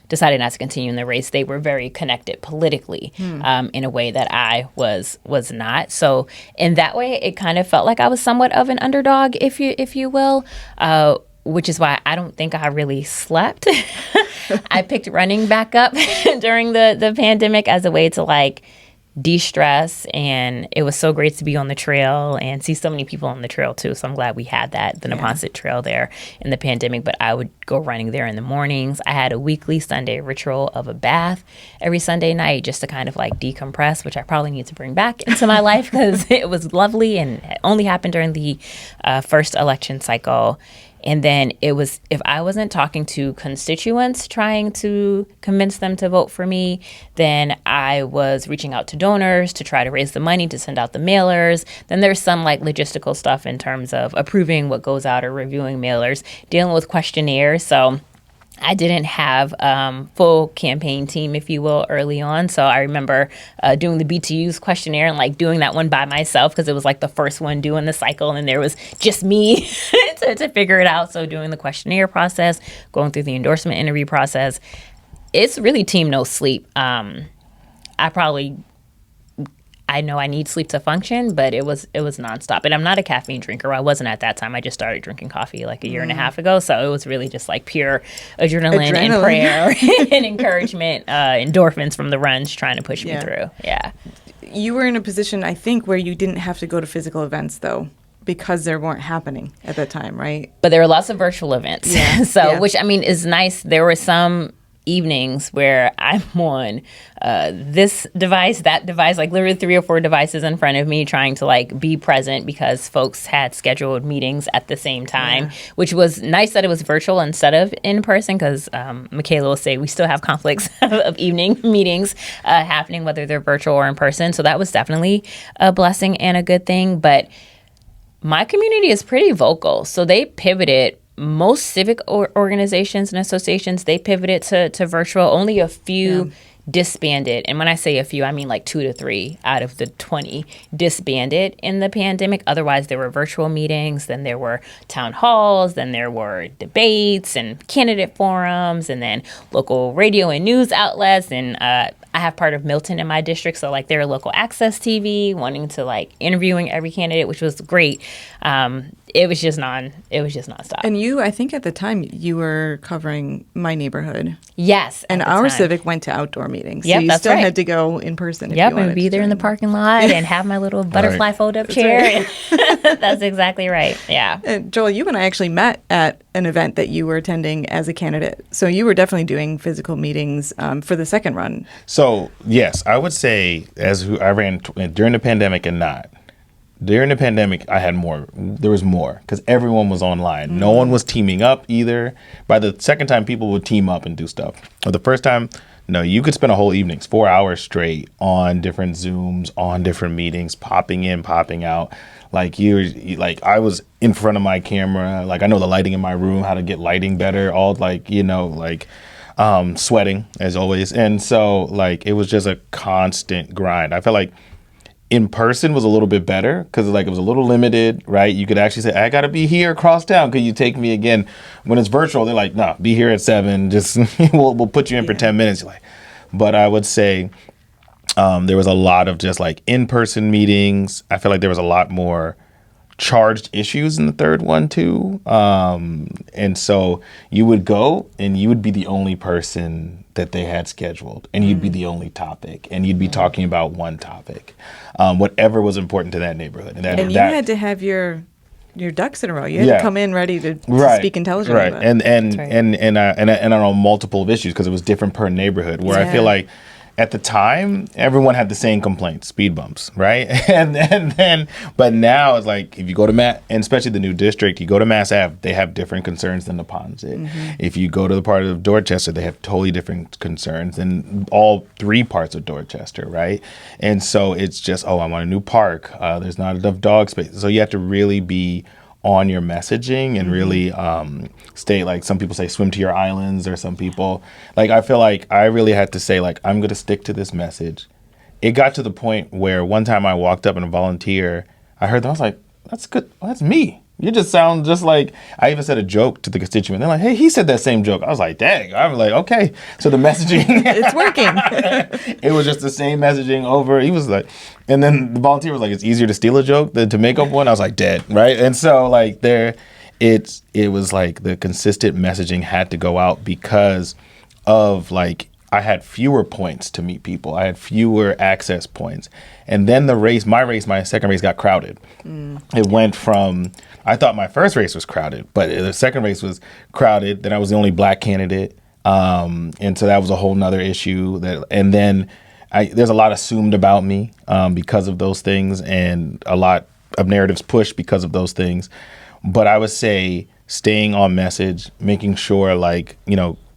decided not to continue in the race, they were very connected politically in a way that I was not. So in that way, it kind of felt like I was somewhat of an underdog, if you will, which is why I don't think I really slept. I picked running back up during the pandemic as a way to like de-stress, and it was so great to be on the trail and see so many people on the trail too. So I'm glad we had that, the Neponset Trail there in the pandemic, but I would go running there in the mornings. I had a weekly Sunday ritual of a bath every Sunday night just to kind of like decompress, which I probably need to bring back into my life because it was lovely and it only happened during the first election cycle. And then it was, if I wasn't talking to constituents trying to convince them to vote for me, then I was reaching out to donors to try to raise the money to send out the mailers. Then there's some like logistical stuff in terms of approving what goes out or reviewing mailers, dealing with questionnaires. So I didn't have full campaign team, if you will, early on. So I remember doing the BTU's questionnaire and like doing that one by myself because it was like the first one doing the cycle and there was just me to figure it out. So doing the questionnaire process, going through the endorsement interview process, it's really team no sleep. I know I need sleep to function, but it was nonstop. And I'm not a caffeine drinker. I wasn't at that time. I just started drinking coffee like a year and a half ago. So it was really just like pure adrenaline. And prayer and encouragement, endorphins from the runs trying to push me through. Yeah. You were in a position, I think, where you didn't have to go to physical events, though, because they weren't happening at that time, right? But there were lots of virtual events. Yeah. Which I mean is nice. There were some evenings where I'm on this device, that device, like literally 3 or 4 devices in front of me, trying to like be present because folks had scheduled meetings at the same time, which was nice that it was virtual instead of in person, because Michaela will say we still have conflicts of evening meetings happening, whether they're virtual or in person. So that was definitely a blessing and a good thing. But my community is pretty vocal. So they pivoted. Most civic organizations and associations, they pivoted to virtual. Only a few disbanded. And when I say a few, I mean like 2 to 3 out of the 20 disbanded in the pandemic. Otherwise, there were virtual meetings, then there were town halls, then there were debates and candidate forums, and then local radio and news outlets. And I have part of Milton in my district, so like there are local access TV wanting to like interviewing every candidate, which was great. It was just nonstop. And you, I think at the time, you were covering my neighborhood. Yes. And our civic went to outdoor meetings. Yep, so you that's still right. had to go in person if Yep, you wanted and be to there in the join. parking lot and have my little butterfly fold-up chair. Right. That's exactly right. Yeah. And Joel, you and I actually met at an event that you were attending as a candidate. So you were definitely doing physical meetings for the second run. So, yes, I would say I ran during the pandemic and not. During the pandemic, I had more. There was more because everyone was online. No one was teaming up either. By the second time, people would team up and do stuff. Or the first time, no, you could spend a whole evenings, 4 hours straight on different Zooms, on different meetings, popping in, popping out. Like I was in front of my camera. Like I know the lighting in my room, how to get lighting better. All sweating as always. And so like it was just a constant grind. I felt like in person was a little bit better because like it was a little limited, right? You could actually say, I got to be here across town. Could you take me again? When it's virtual, they're like, no, be here at 7. Just we'll put you in for 10 minutes. But I would say there was a lot of just like in-person meetings. I feel like there was a lot more charged issues in the third one too. And so you would go and you would be the only person that they had scheduled, and you'd be the only topic, and you'd be talking about one topic, whatever was important to that neighborhood. And you had to have your ducks in a row. You had to come in ready to speak intelligently. Right. And on multiple of issues because it was different per neighborhood. Where I feel like at the time everyone had the same complaints, speed bumps, right? But now it's like if you go to and especially the new district, you go to Mass Ave, they have different concerns than the Ponset. If you go to the part of Dorchester, they have totally different concerns than all 3 parts of Dorchester, right? And so it's just, I want a new park. There's not enough dog space. So you have to really be on your messaging and really stay, like some people say, swim to your islands, or some people, like I feel like I really had to say, like, I'm going to stick to this message. It got to the point where one time I walked up and a volunteer, I heard them, I was like, that's good. Well, that's me. You just sound just like, I even said a joke to the constituent. They're like, hey, he said that same joke. I was like, dang. I was like, okay. So the messaging. It's working. It was just the same messaging over. He was like, and then the volunteer was like, it's easier to steal a joke than to make up one. I was like, dead. Right. And so like it was like the consistent messaging had to go out because of like, I had fewer points to meet people. I had fewer access points. And then my second race got crowded. It went from, I thought my first race was crowded, but the second race was crowded. Then I was the only black candidate. And so that was a whole nother issue. And then there's a lot assumed about me because of those things, and a lot of narratives pushed because of those things. But I would say staying on message, making sure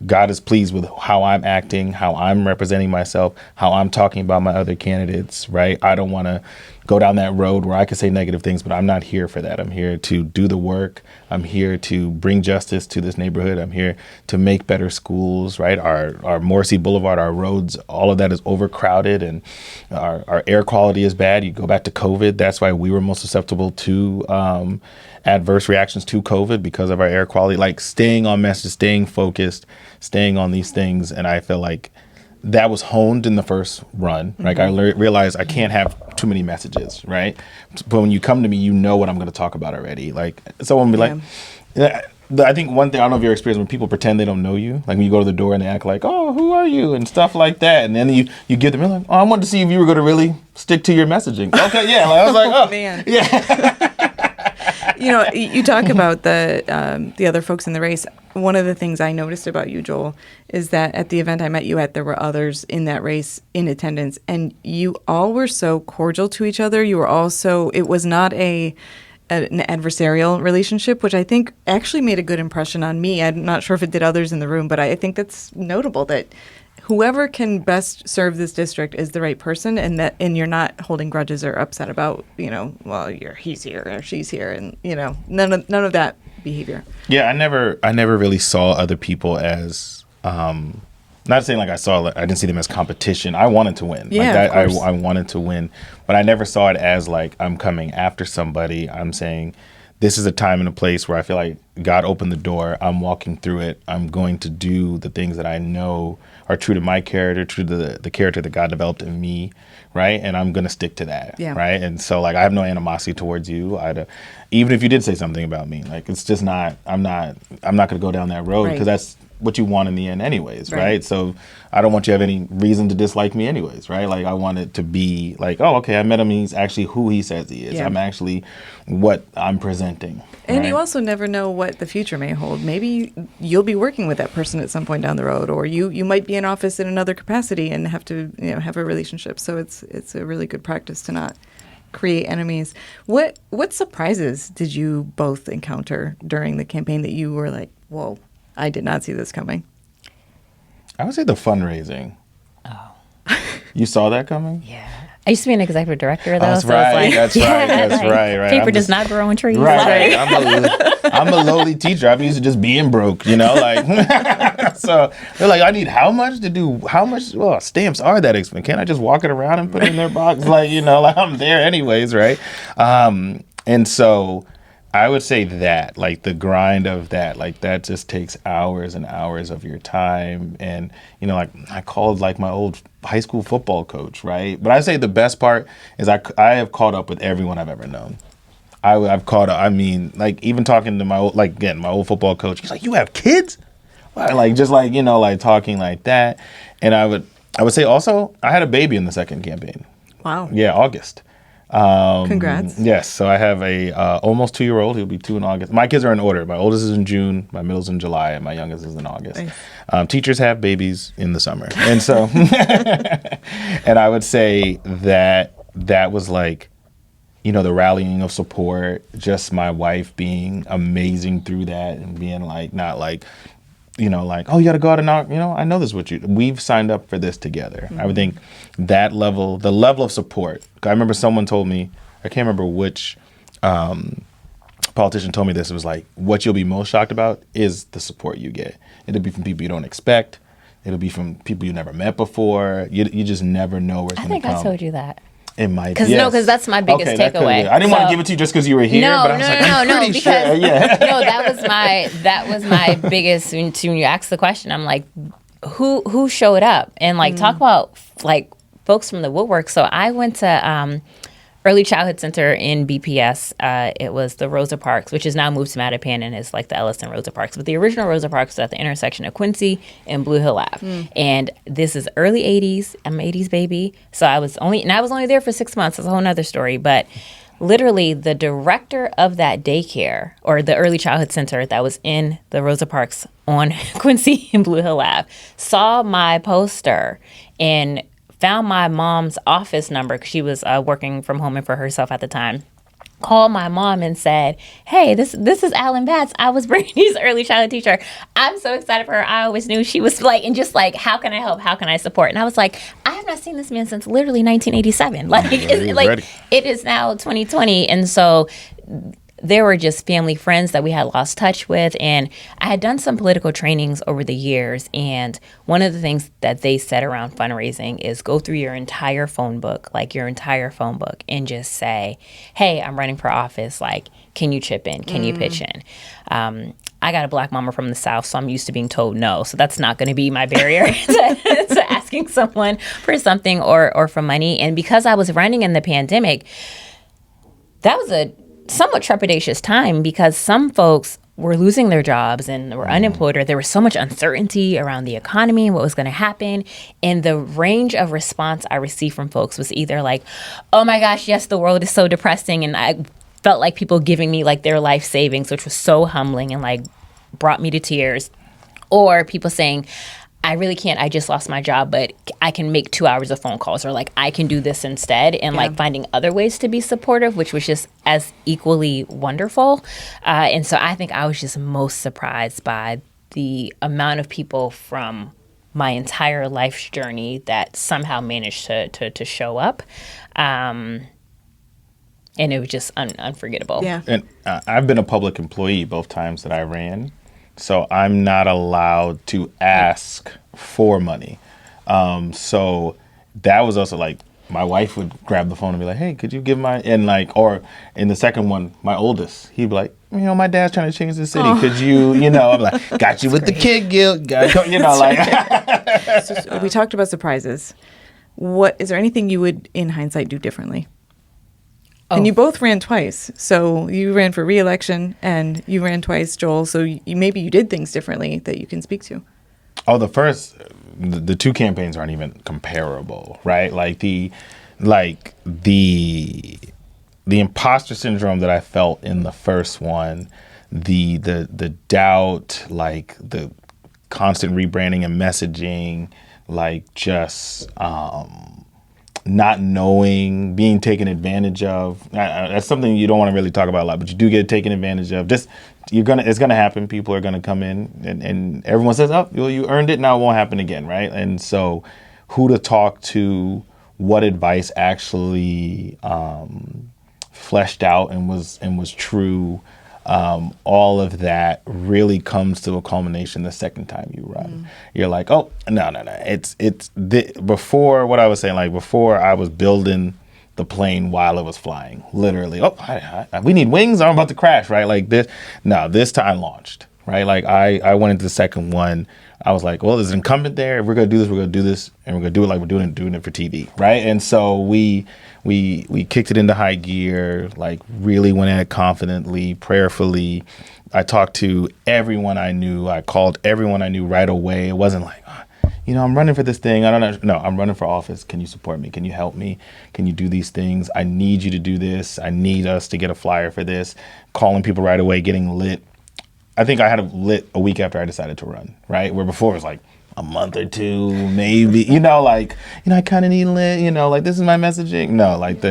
God is pleased with how I'm acting, how I'm representing myself, how I'm talking about my other candidates, right? I don't want to go down that road where I could say negative things, but I'm not here for that. I'm here to do the work. I'm here to bring justice to this neighborhood. I'm here to make better schools, right? Our Morrissey Boulevard, our roads, all of that is overcrowded, and our air quality is bad. You go back to COVID. That's why we were most susceptible to adverse reactions to COVID, because of our air quality. Like staying on message, staying focused, staying on these things. And I feel like that was honed in the first run. Like I realized I can't have too many messages, right? But when you come to me, you know what I'm going to talk about already. Like someone will be like, I think one thing, I don't know if your experience, when people pretend they don't know you, like when you go to the door and they act like, oh, who are you? And stuff like that. And then you give them, like, oh, I wanted to see if you were going to really stick to your messaging. Okay, yeah. Like, I was like, oh, man. Yeah. You talk about the other folks in the race. One of the things I noticed about you, Joel, is that at the event I met you at, there were others in that race in attendance, and you all were so cordial to each other. You were also, it was not an adversarial relationship, which I think actually made a good impression on me. I'm not sure if it did others in the room, but I think that's notable that whoever can best serve this district is the right person, and you're not holding grudges or upset about, well, he's here or she's here, and none of that behavior. Yeah, I never really saw other people as not saying like I didn't see them as competition. I wanted to win. Yeah, like of course. I wanted to win, but I never saw it as like I'm coming after somebody. I'm saying this is a time and a place where I feel like God opened the door. I'm walking through it. I'm going to do the things that I know are true to my character, true to the character that God developed in me, right? And I'm going to stick to that, right? And so, like, I have no animosity towards you. Even if you did say something about me, like, it's just not. I'm not going to go down that road because that's what you want in the end, anyways, right? So I don't want you to have any reason to dislike me, anyways, right? Like, I want it to be like, oh, okay, I met him. He's actually who he says he is. Yeah. I'm actually what I'm presenting. And you also never know what the future may hold. Maybe you'll be working with that person at some point down the road, or you might be in office in another capacity and have to have a relationship. So it's a really good practice to not create enemies. What surprises did you both encounter during the campaign that you were like, whoa, I did not see this coming? I would say the fundraising. Oh. You saw that coming? Yeah. I used to be an executive director, though. That's right. That's right. Paper does not grow on trees. Right. I'm a lowly teacher. I'm used to just being broke, like. So they're like, I need how much to do how much? Well, stamps are that expensive. Can't I just walk it around and put it in their box? Like, like I'm there anyways, right? And so I would say that, like, the grind of that, like, that just takes hours and hours of your time. And, like, I called, like, my old high school football coach, right? But I say the best part is I have caught up with everyone I've ever known. I've caught up. I mean, like, even talking to my old football coach, he's like, you have kids? Like, just like, like, talking like that. And I would say also, I had a baby in the second campaign. Wow. Yeah, August. Congrats. Yes. So I have a almost 2-year-old. He'll be 2 in August. My kids are in order. My oldest is in June, my middle's in July, and my youngest is in August. Nice. Teachers have babies in the summer. And so, and I would say that was like, the rallying of support, just my wife being amazing through that and being like, not like, like, oh, you got to go out and knock, I know this is what we've signed up for this together. Mm-hmm. I would think the level of support. I remember someone told me, I can't remember which politician told me this. It was like, what you'll be most shocked about is the support you get. It'll be from people you don't expect. It'll be from people you never met before. You just never know where it's going to come. I think I told you that. It might be. Because that's my biggest takeaway. I didn't want to give it to you just because you were here. No, but I was I'm pretty because sure. Yeah. No, that was my biggest. When you asked the question, I'm like, who showed up and like talk about like folks from the woodwork. So I went to Early Childhood Center in BPS. It was the Rosa Parks, which is now moved to Mattapan and is like the Ellison Rosa Parks. But the original Rosa Parks was at the intersection of Quincy and Blue Hill Ave. And this is early 80s. I'm an 80s baby. So I was only there for 6 months. That's a whole nother story. But literally the director of that daycare or the Early Childhood Center that was in the Rosa Parks on Quincy and Blue Hill Ave saw my poster and found my mom's office number because she was working from home and for herself at the time. Called my mom and said, hey, this is Alan Batts. I was Brandy's early childhood teacher. I'm so excited for her. I always knew she was like, and just like, how can I help? How can I support? And I was like, I have not seen this man since literally 1987. It is now 2020. And so there were just family friends that we had lost touch with. And I had done some political trainings over the years. And one of the things that they said around fundraising is go through your entire phone book, and just say, hey, I'm running for office. Like, can you chip in? Can you pitch in? I got a Black mama from the South, so I'm used to being told no. So that's not going to be my barrier to asking someone for something or for money. And because I was running in the pandemic, that was a somewhat trepidatious time because some folks were losing their jobs and were unemployed, or there was so much uncertainty around the economy and what was going to happen. And the range of response I received from folks was either like, oh my gosh, yes, the world is so depressing and felt like people giving me like their life savings, which was so humbling and like brought me to tears. Or people saying, I really can't, I just lost my job, but I can make 2 hours of phone calls, or like I can do this instead, and like finding other ways to be supportive, which was just as equally wonderful. And so I think I was just most surprised by the amount of people from my entire life's journey that somehow managed to show up. And it was just unforgettable. Yeah. And I've been a public employee both times that I ran. So I'm not allowed to ask for money. So that was also like, my wife would grab the phone and be like, hey, could you give my, and like, or in the second one, my oldest, he'd be like, my dad's trying to change the city. Could you, I'm like, got you with the kid guilt. Like. So we talked about surprises. Is there anything you would, in hindsight, do differently? And you both ran twice. So you ran for re-election and you ran twice, Joel. So maybe you did things differently that you can speak to. Oh, the two campaigns aren't even comparable, right? Like the imposter syndrome that I felt in the first one, the doubt, like the constant rebranding and messaging, like just not knowing, being taken advantage of. That's something you don't want to really talk about a lot, but you do get taken advantage of. Just it's gonna happen. People are gonna come in, and everyone says, "Oh, you earned it. Now it won't happen again," right? And so, who to talk to, what advice actually fleshed out and was true. All of that really comes to a culmination the second time you run. You're like, oh, no. Before, what I was saying, like before I was building the plane while it was flying, literally. Oh, we need wings. I'm about to crash, right? Like this. No, this time launched, right? Like I went into the second one. I was like, well, there's an incumbent there. If we're going to do this, we're going to do this, and we're going to do it like we're doing it for TV, right? And so we kicked it into high gear, like really went at it confidently, prayerfully. I talked to everyone I knew. I called everyone I knew right away. It wasn't like, I'm running for this thing. I don't know. No, I'm running for office. Can you support me? Can you help me? Can you do these things? I need you to do this. I need us to get a flyer for this. Calling people right away, getting lit. I think I had it lit a week after I decided to run, right? Where before it was like a month or two, maybe, I kind of need lit, like this is my messaging. No, like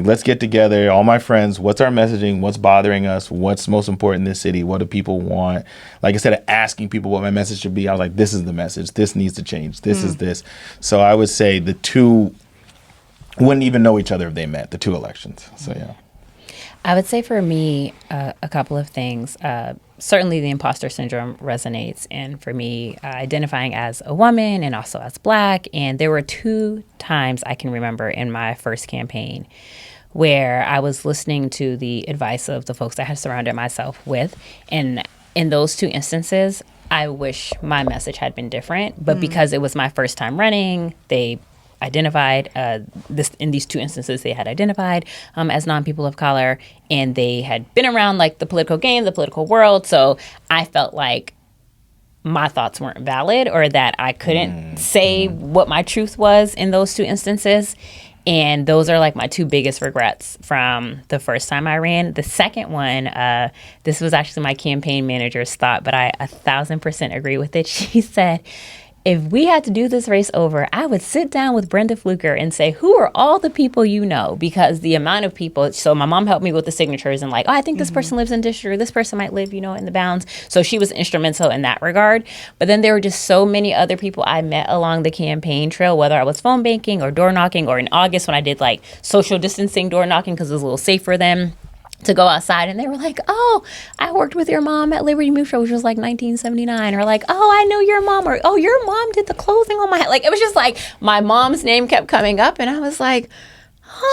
let's get together, all my friends, what's our messaging? What's bothering us? What's most important in this city? What do people want? Like instead of asking people what my message should be, I was like, this is the message. This needs to change. This is this. So I would say the two wouldn't even know each other if they met, the two elections. So, yeah. I would say for me, a couple of things. Certainly the imposter syndrome resonates. And for me, identifying as a woman and also as Black. And there were 2 times I can remember in my first campaign where I was listening to the advice of the folks I had surrounded myself with. And in those 2 instances, I wish my message had been different. But because it was my first time running, they identified in these 2 instances they had identified as non-people of color, and they had been around like the political game, the political world. So I felt like my thoughts weren't valid, or that I couldn't say what my truth was in those 2 instances. And those are like my 2 biggest regrets from the first time I ran. The second one, this was actually my campaign manager's thought, but I 1,000% agree with it. She said, if we had to do this race over, I would sit down with Brenda Fluker and say, who are all the people you know? Because the amount of people, so my mom helped me with the signatures and like, I think this person lives in district, or this person might live, in the bounds. So she was instrumental in that regard. But then there were just so many other people I met along the campaign trail, whether I was phone banking or door knocking, or in August when I did like social distancing door knocking because it was a little safer then to go outside, and they were like, oh, I worked with your mom at Liberty Mutual, which was like 1979, or like, oh, I know your mom, or oh, your mom did the closing on my head. Like, it was just like my mom's name kept coming up, and I was like,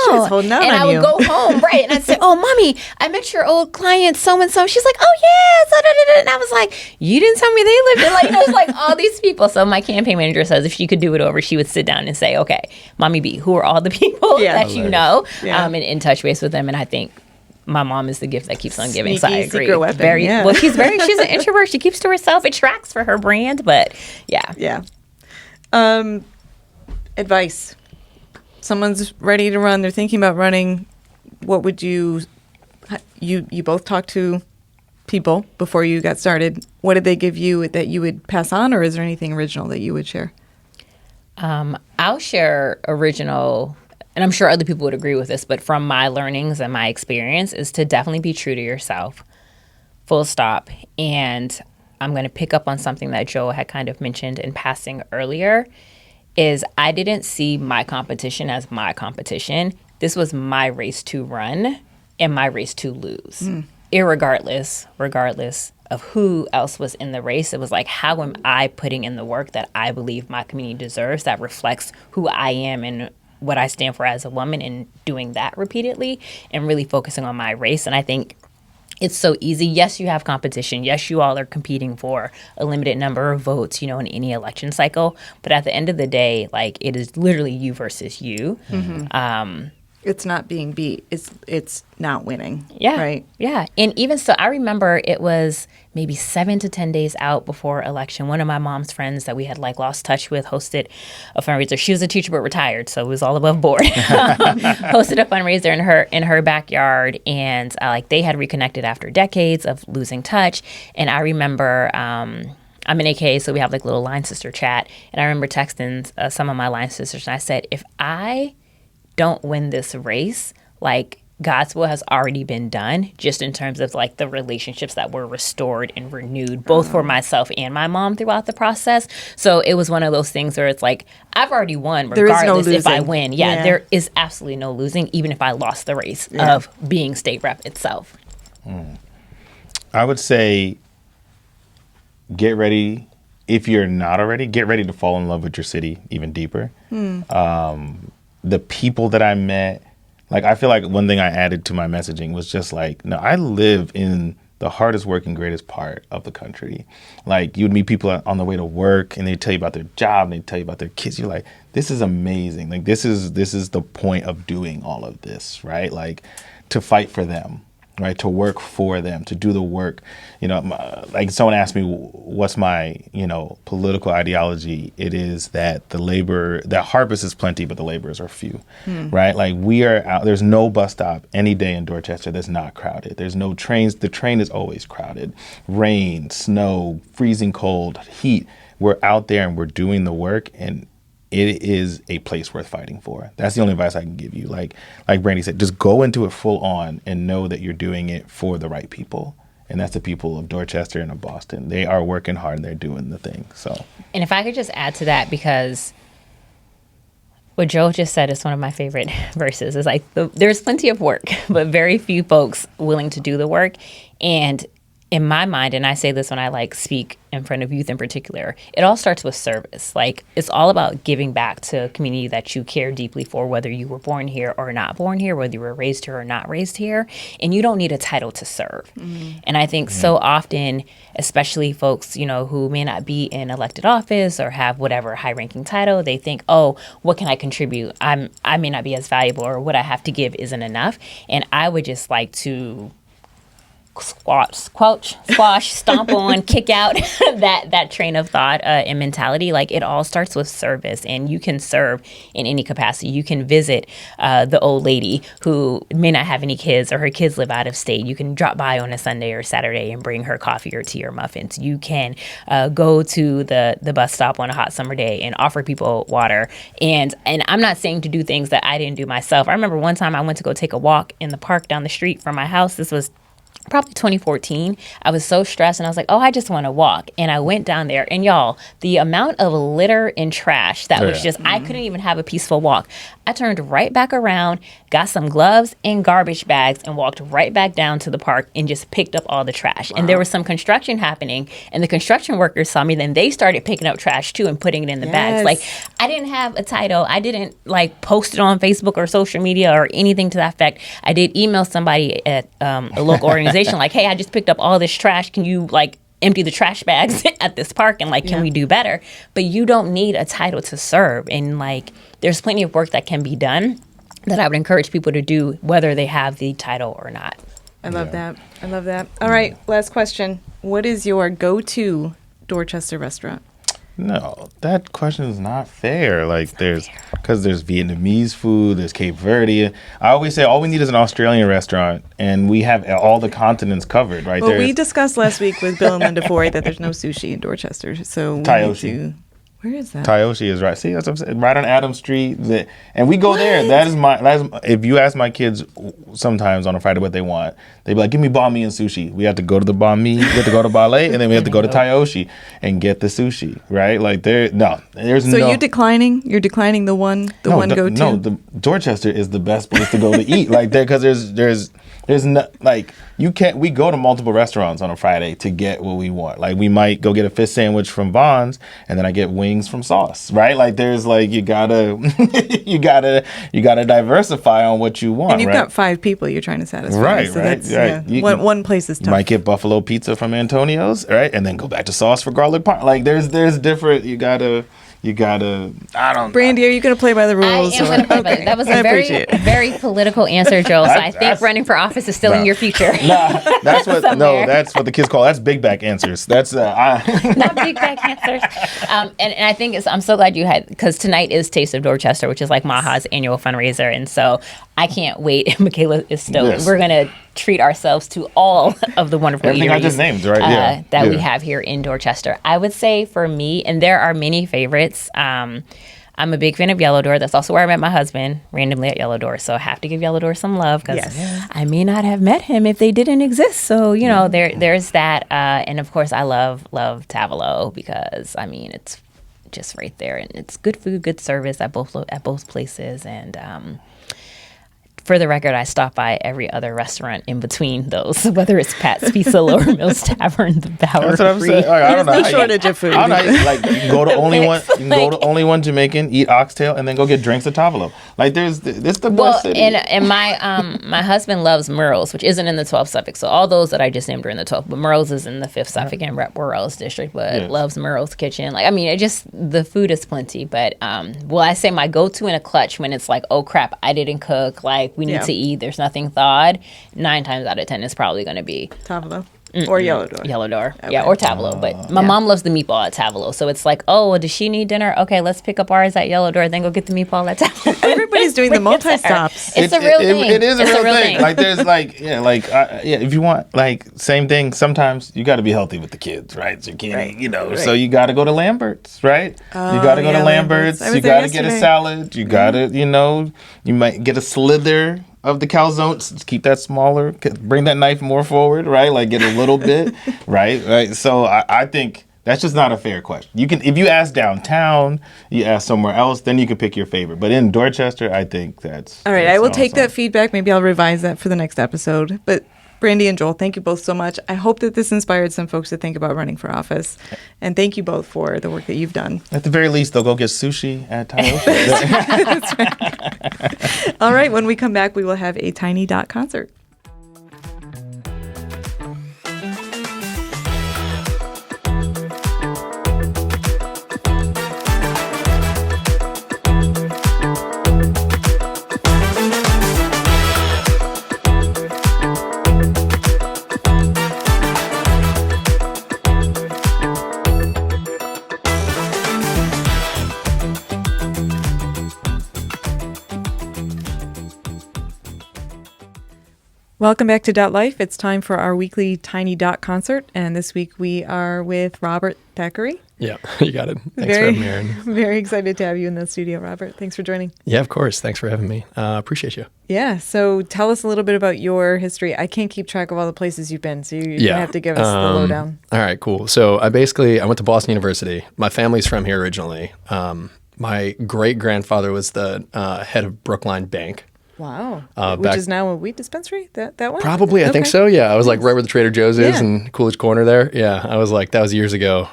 She was holding out and on I would you. go home, right, and I'd say, oh, mommy, I met your old client so-and-so. She's like, oh, yeah, so and I was like, you didn't tell me they lived in, like, it's like all these people. So my campaign manager says if she could do it over, she would sit down and say, okay, Mommy B, who are all the people that you know, and touch base with them. And I think my mom is the gift that keeps on giving. So I agree. Secret weapon. Well, she's an introvert. She keeps to herself. It tracks for her brand, but yeah. Yeah. Advice. Someone's ready to run. They're thinking about running. What would you You both talked to people before you got started. What did they give you that you would pass on, or is there anything original that you would share? I'll share original, and I'm sure other people would agree with this, but from my learnings and my experience is to definitely be true to yourself, full stop. And I'm going to pick up on something that Joe had kind of mentioned in passing earlier, is I didn't see my competition as my competition. This was my race to run and my race to lose. Regardless of who else was in the race, it was like, how am I putting in the work that I believe my community deserves, that reflects who I am and what I stand for as a woman, and doing that repeatedly and really focusing on my race. And I think it's so easy. Yes, you have competition. Yes, you all are competing for a limited number of votes, in any election cycle. But at the end of the day, like, it is literally you versus you. It's not being beat. It's not winning. Yeah. Right. Yeah. And even so, I remember it was maybe 7 to 10 days out before election. One of my mom's friends that we had lost touch with hosted a fundraiser. She was a teacher but retired, so it was all above board. Hosted a fundraiser in her backyard, and they had reconnected after decades of losing touch. And I remember I'm in AKA, so we have little line sister chat. And I remember texting some of my line sisters, and I said, if I don't win this race, God's will has already been done, just in terms of the relationships that were restored and renewed, both for myself and my mom throughout the process. So it was one of those things where it's I've already won, regardless if I win. Yeah, there is absolutely no losing, even if I lost the race of being state rep itself. I would say, get ready. If you're not already, get ready to fall in love with your city even deeper. The people that I met, I feel like one thing I added to my messaging was just no, I live in the hardest working, greatest part of the country. You would meet people on the way to work, and they tell you about their job, and they tell you about their kids. You're like, this is amazing. This is the point of doing all of this, right? To fight for them, right? To work for them, to do the work. Someone asked me, what's my, political ideology? It is that that harvest is plenty, but the laborers are few, right? We are out, there's no bus stop any day in Dorchester that's not crowded. There's no trains. The train is always crowded. Rain, snow, freezing cold, heat. We're out there and we're doing the work, and it is a place worth fighting for. That's the only advice I can give you. Like Brandy said, just go into it full on and know that you're doing it for the right people. And that's the people of Dorchester and of Boston. They are working hard and they're doing the thing. So, and if I could just add to that, because what Joe just said is one of my favorite verses. Is there's plenty of work, but very few folks willing to do the work. And in my mind, and I say this when I speak in front of youth in particular, it all starts with service. It's all about giving back to a community that you care deeply for, whether you were born here or not born here, whether you were raised here or not raised here. And you don't need a title to serve. And I think so often, especially folks, who may not be in elected office or have whatever high-ranking title, they think, oh, what can I contribute? I may not be as valuable, or what I have to give isn't enough. And I would just like to squash, stomp on, kick out that train of thought and mentality. It all starts with service, and you can serve in any capacity. You can visit the old lady who may not have any kids, or her kids live out of state. You can drop by on a Sunday or Saturday and bring her coffee or tea or muffins. You can go to the bus stop on a hot summer day and offer people water. And I'm not saying to do things that I didn't do myself. I remember one time I went to go take a walk in the park down the street from my house. This was probably 2014. I was so stressed, and I was like, oh, I just want to walk. And I went down there, and y'all, the amount of litter and trash that was just, I couldn't even have a peaceful walk. I turned right back around, got some gloves and garbage bags, and walked right back down to the park and just picked up all the trash. And there was some construction happening, and the construction workers saw me. Then they started picking up trash too and putting it in the bags. I didn't have a title. I didn't post it on Facebook or social media or anything to that effect. I did email somebody at a local organization hey, I just picked up all this trash. Can you empty the trash bags at this park, and can we do better? But you don't need a title to serve. And there's plenty of work that can be done that I would encourage people to do, whether they have the title or not. I love that. I love that. All right, last question. What is your go-to Dorchester restaurant? No, that question is not fair. Like because there's Vietnamese food, there's Cape Verde. I always say all we need is an Australian restaurant, and we have all the continents covered. Right Well, there. we discussed last week with Bill and Linda Forry that there's no sushi in Dorchester, so we need Tayoshi. to. Where is that? Tayoshi is right. See, that's what I'm saying. Right on Adams Street, and we go there. That is if you ask my kids sometimes on a Friday what they want, they be like, "Give me banh mi and sushi." We have to go to the banh mi, we have to go to Ballet, and then we have to go to Tayoshi and get the sushi. Right? Like there's no. So you're declining? You're declining the one go-to? No, the Dorchester is the best place to go to eat. Like there, because there's no, like you can't. We go to multiple restaurants on a Friday to get what we want. Like we might go get a fish sandwich from Vaughn's, and then I get wings from Sauce. Right? Like there's like you gotta you gotta diversify on what you want. And you've right? got 5 people you're trying to satisfy. Right, so right, that's, right. Yeah, one place is You tough. might get buffalo pizza from Antonio's, right, and then go back to Sauce for garlic parm. Like there's different. You gotta. I don't. Brandy, are you going to play by the I rules? am going to play by Okay. that was I a appreciate it. very political answer, Joel. So I think That's- running for office is still in No. your future. Nah, that's what. Somewhere. That's what the kids call. That's big back answers. That's Not big back answers. And I think I'm so glad you had, because tonight is Taste of Dorchester, which is like Maha's annual fundraiser. And so I can't wait. Michaela is stoked. Yes. We're going to treat ourselves to all of the wonderful Everything I eateries, just named, right? Yeah. that we Yeah. have here in Dorchester. I would say for me, and there are many favorites. I'm a big fan of Yellow Door. That's also where I met my husband, randomly at Yellow Door. So I have to give Yellow Door some love because Yes. I may not have met him if they didn't exist. So, you know, there's that. And of course, I love Tavolo because, I mean, it's just right there. And it's good food, good service at both places. And for the record, I stop by every other restaurant in between those, whether it's Pat's Pizza, Lower Mills Tavern, the Bower That's what I'm Free. saying. Like, I don't know. no how you- shortage of food. I don't know. How you, like you can go to only one. You can go Like- to only one Jamaican, eat oxtail, and then go get drinks at Tavolo. Like this the best Well, city. and my husband loves Murrell's, which isn't in the 12th Suffolk. So all those that I just named are in the 12th, but Murrell's is in the 5th Suffolk and Rep Murrell's district. But Yes. loves Murrell's kitchen. Like I mean, it just the food is plenty. But well, I say my go-to in a clutch when it's like, oh crap, I didn't cook. Like we need Yeah. to eat. There's nothing thawed. 9 times out of 10 is probably going to be Tavolo or Yellow Door. Yellow Door. Okay. Yeah, or Tavolo. But my mom loves the meatball at Tavolo. So it's like, oh, well, does she need dinner? Okay, let's pick up ours at Yellow Door, then go get the meatball at Tavolo. Everybody's doing the Bring it to her. multi-stops. It's a real thing. It is a It's real thing. Like there's like if you want like same thing. Sometimes you got to be healthy with the kids, right? So you can't, Right. So you got to go to Lambert's, right? You got to go yeah, to Lambert's. Lambert's. I was You there got to get a yesterday. salad. You got to, you might get a slither of the calzone. Keep that smaller. Bring that knife more forward, right? Like get a little bit, right? So I think. That's just not a fair question. You can, if you ask downtown, you ask somewhere else, then you can pick your favorite. But in Dorchester, I think that's All right, that's I will awesome. take that feedback. Maybe I'll revise that for the next episode. But Brandy and Joel, thank you both so much. I hope that this inspired some folks to think about running for office. And thank you both for the work that you've done. At the very least, they'll go get sushi at Tayoshi. All right, when we come back, we will have a Tiny Dot concert. Welcome back to DotLife. It's time for our weekly Tiny Dot concert. And this week we are with Robert Thackery. Yeah, you got it. Thanks for having me, Aaron. Very excited to have you in the studio, Robert. Thanks for joining. Yeah, of course. Thanks for having me. Appreciate you. Yeah, so tell us a little bit about your history. I can't keep track of all the places you've been, so you're going to have to give us the lowdown. All right, cool. So I went to Boston University. My family's from here originally. My great-grandfather was the head of Brookline Bank. Wow. Which back- is now a weed dispensary? That one? Probably, I think Okay. so. Yeah, I was like right where the Trader Joe's is Yeah. in Coolidge Corner there. Yeah, I was like, that was years ago.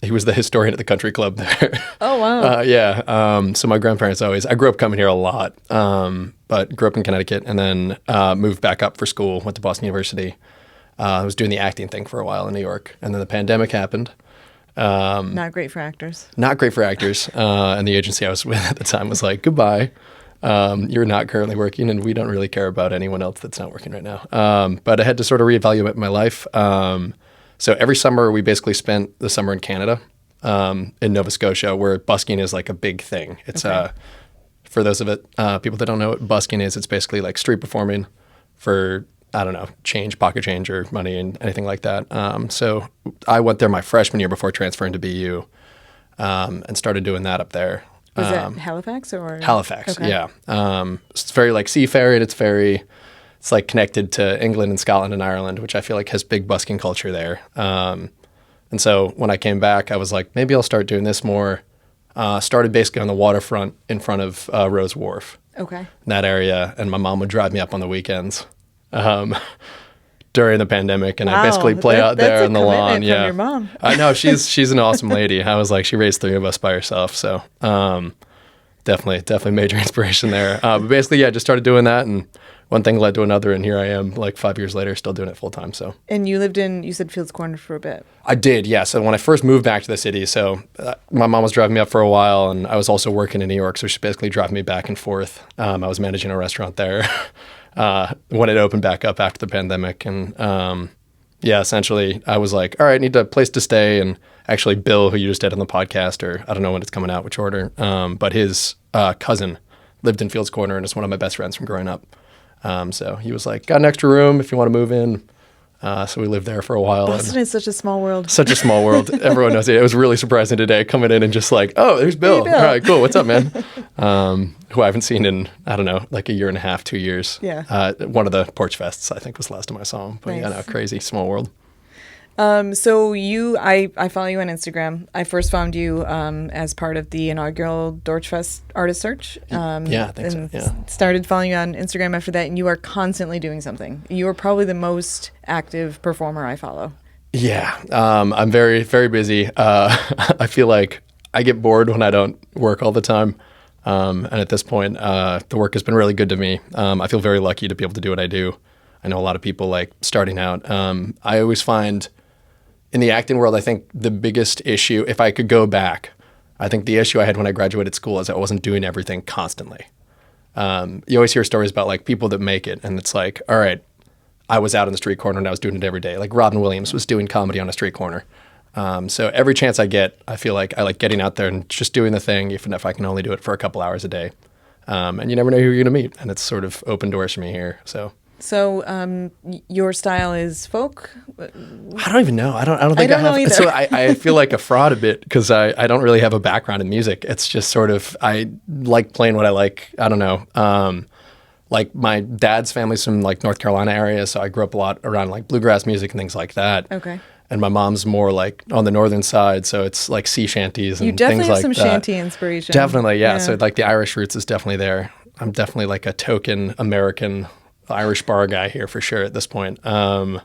He was the historian at the country club there. Oh, wow. Yeah. So my grandparents I grew up coming here a lot, but grew up in Connecticut and then moved back up for school, went to Boston University. I was doing the acting thing for a while in New York. And then the pandemic happened. Not great for actors. Not great for actors. And the agency I was with at the time was like, goodbye. You're not currently working, and we don't really care about anyone else that's not working right now. But I had to sort of reevaluate my life. So every summer, we basically spent the summer in Canada. in Nova Scotia, where busking is like a big thing. It's for those of people that don't know what busking is, it's basically like street performing for, I don't know, pocket change or money and anything like that. So I went there my freshman year before transferring to BU, and started doing that up there. Was that Halifax or? Halifax, Okay. yeah. It's very like seafaring. It's like connected to England and Scotland and Ireland, which I feel like has big busking culture there. And so when I came back, I was like, maybe I'll start doing this more. Started basically on the waterfront in front of Rose Wharf, Okay. in that area. And my mom would drive me up on the weekends during the pandemic. And I basically play out there on the lawn. Yeah. From your mom. I know, she's an awesome lady. I was like, she raised 3 of us by herself. So definitely major inspiration there. But basically, yeah, just started doing that. And one thing led to another, and here I am, like 5 years later, still doing it full time. So. And you said Fields Corner for a bit. I did, yeah. So when I first moved back to the city, my mom was driving me up for a while, and I was also working in New York, so she's basically driving me back and forth. I was managing a restaurant there when it opened back up after the pandemic, and essentially I was like, all right, I need a place to stay. And actually, Bill, who you just did on the podcast, or I don't know when it's coming out, which order, but his cousin lived in Fields Corner, and is one of my best friends from growing up. So he was like, got an extra room if you want to move in. So we lived there for a while. Boston is such a small world. Such a small world. Everyone knows it. It was really surprising today coming in and just like, oh, there's Bill. Hey, Bill. All right, cool. What's up, man? Who I haven't seen in, I don't know, like a year and a half, 2 years. Yeah. One of the Porch Fests, I think, was the last time I saw him. But Nice. yeah, no, crazy small world. So I follow you on Instagram. I first found you as part of the inaugural Dorchfest artist search. Yeah, I think so, yeah. Started following you on Instagram after that, and you are constantly doing something. You are probably the most active performer I follow. Yeah, I'm very, very busy. I feel like I get bored when I don't work all the time. And at this point, the work has been really good to me. I feel very lucky to be able to do what I do. I know a lot of people like starting out. I always find in the acting world, I think the biggest issue, if I could go back, I think the issue I had when I graduated school is I wasn't doing everything constantly. You always hear stories about like people that make it, and it's like, all right, I was out on the street corner and I was doing it every day. Like Robin Williams was doing comedy on a street corner. So every chance I get, I feel like I like getting out there and just doing the thing, even if I can only do it for a couple hours a day. And you never know who you're going to meet, and it's sort of open doors for me here. So your style is folk? I don't even know. I don't think I don't know have. either. So I feel like a fraud a bit because I don't really have a background in music. It's just sort of, I like playing what I like. I don't know. Like my dad's family's from like North Carolina area, so I grew up a lot around like bluegrass music and things like that. Okay. And my mom's more like on the northern side, so it's like sea shanties and You definitely things have like some that. shanty inspiration. Definitely, yeah. So like the Irish roots is definitely there. I'm definitely like a token American Irish bar guy here for sure at this point. But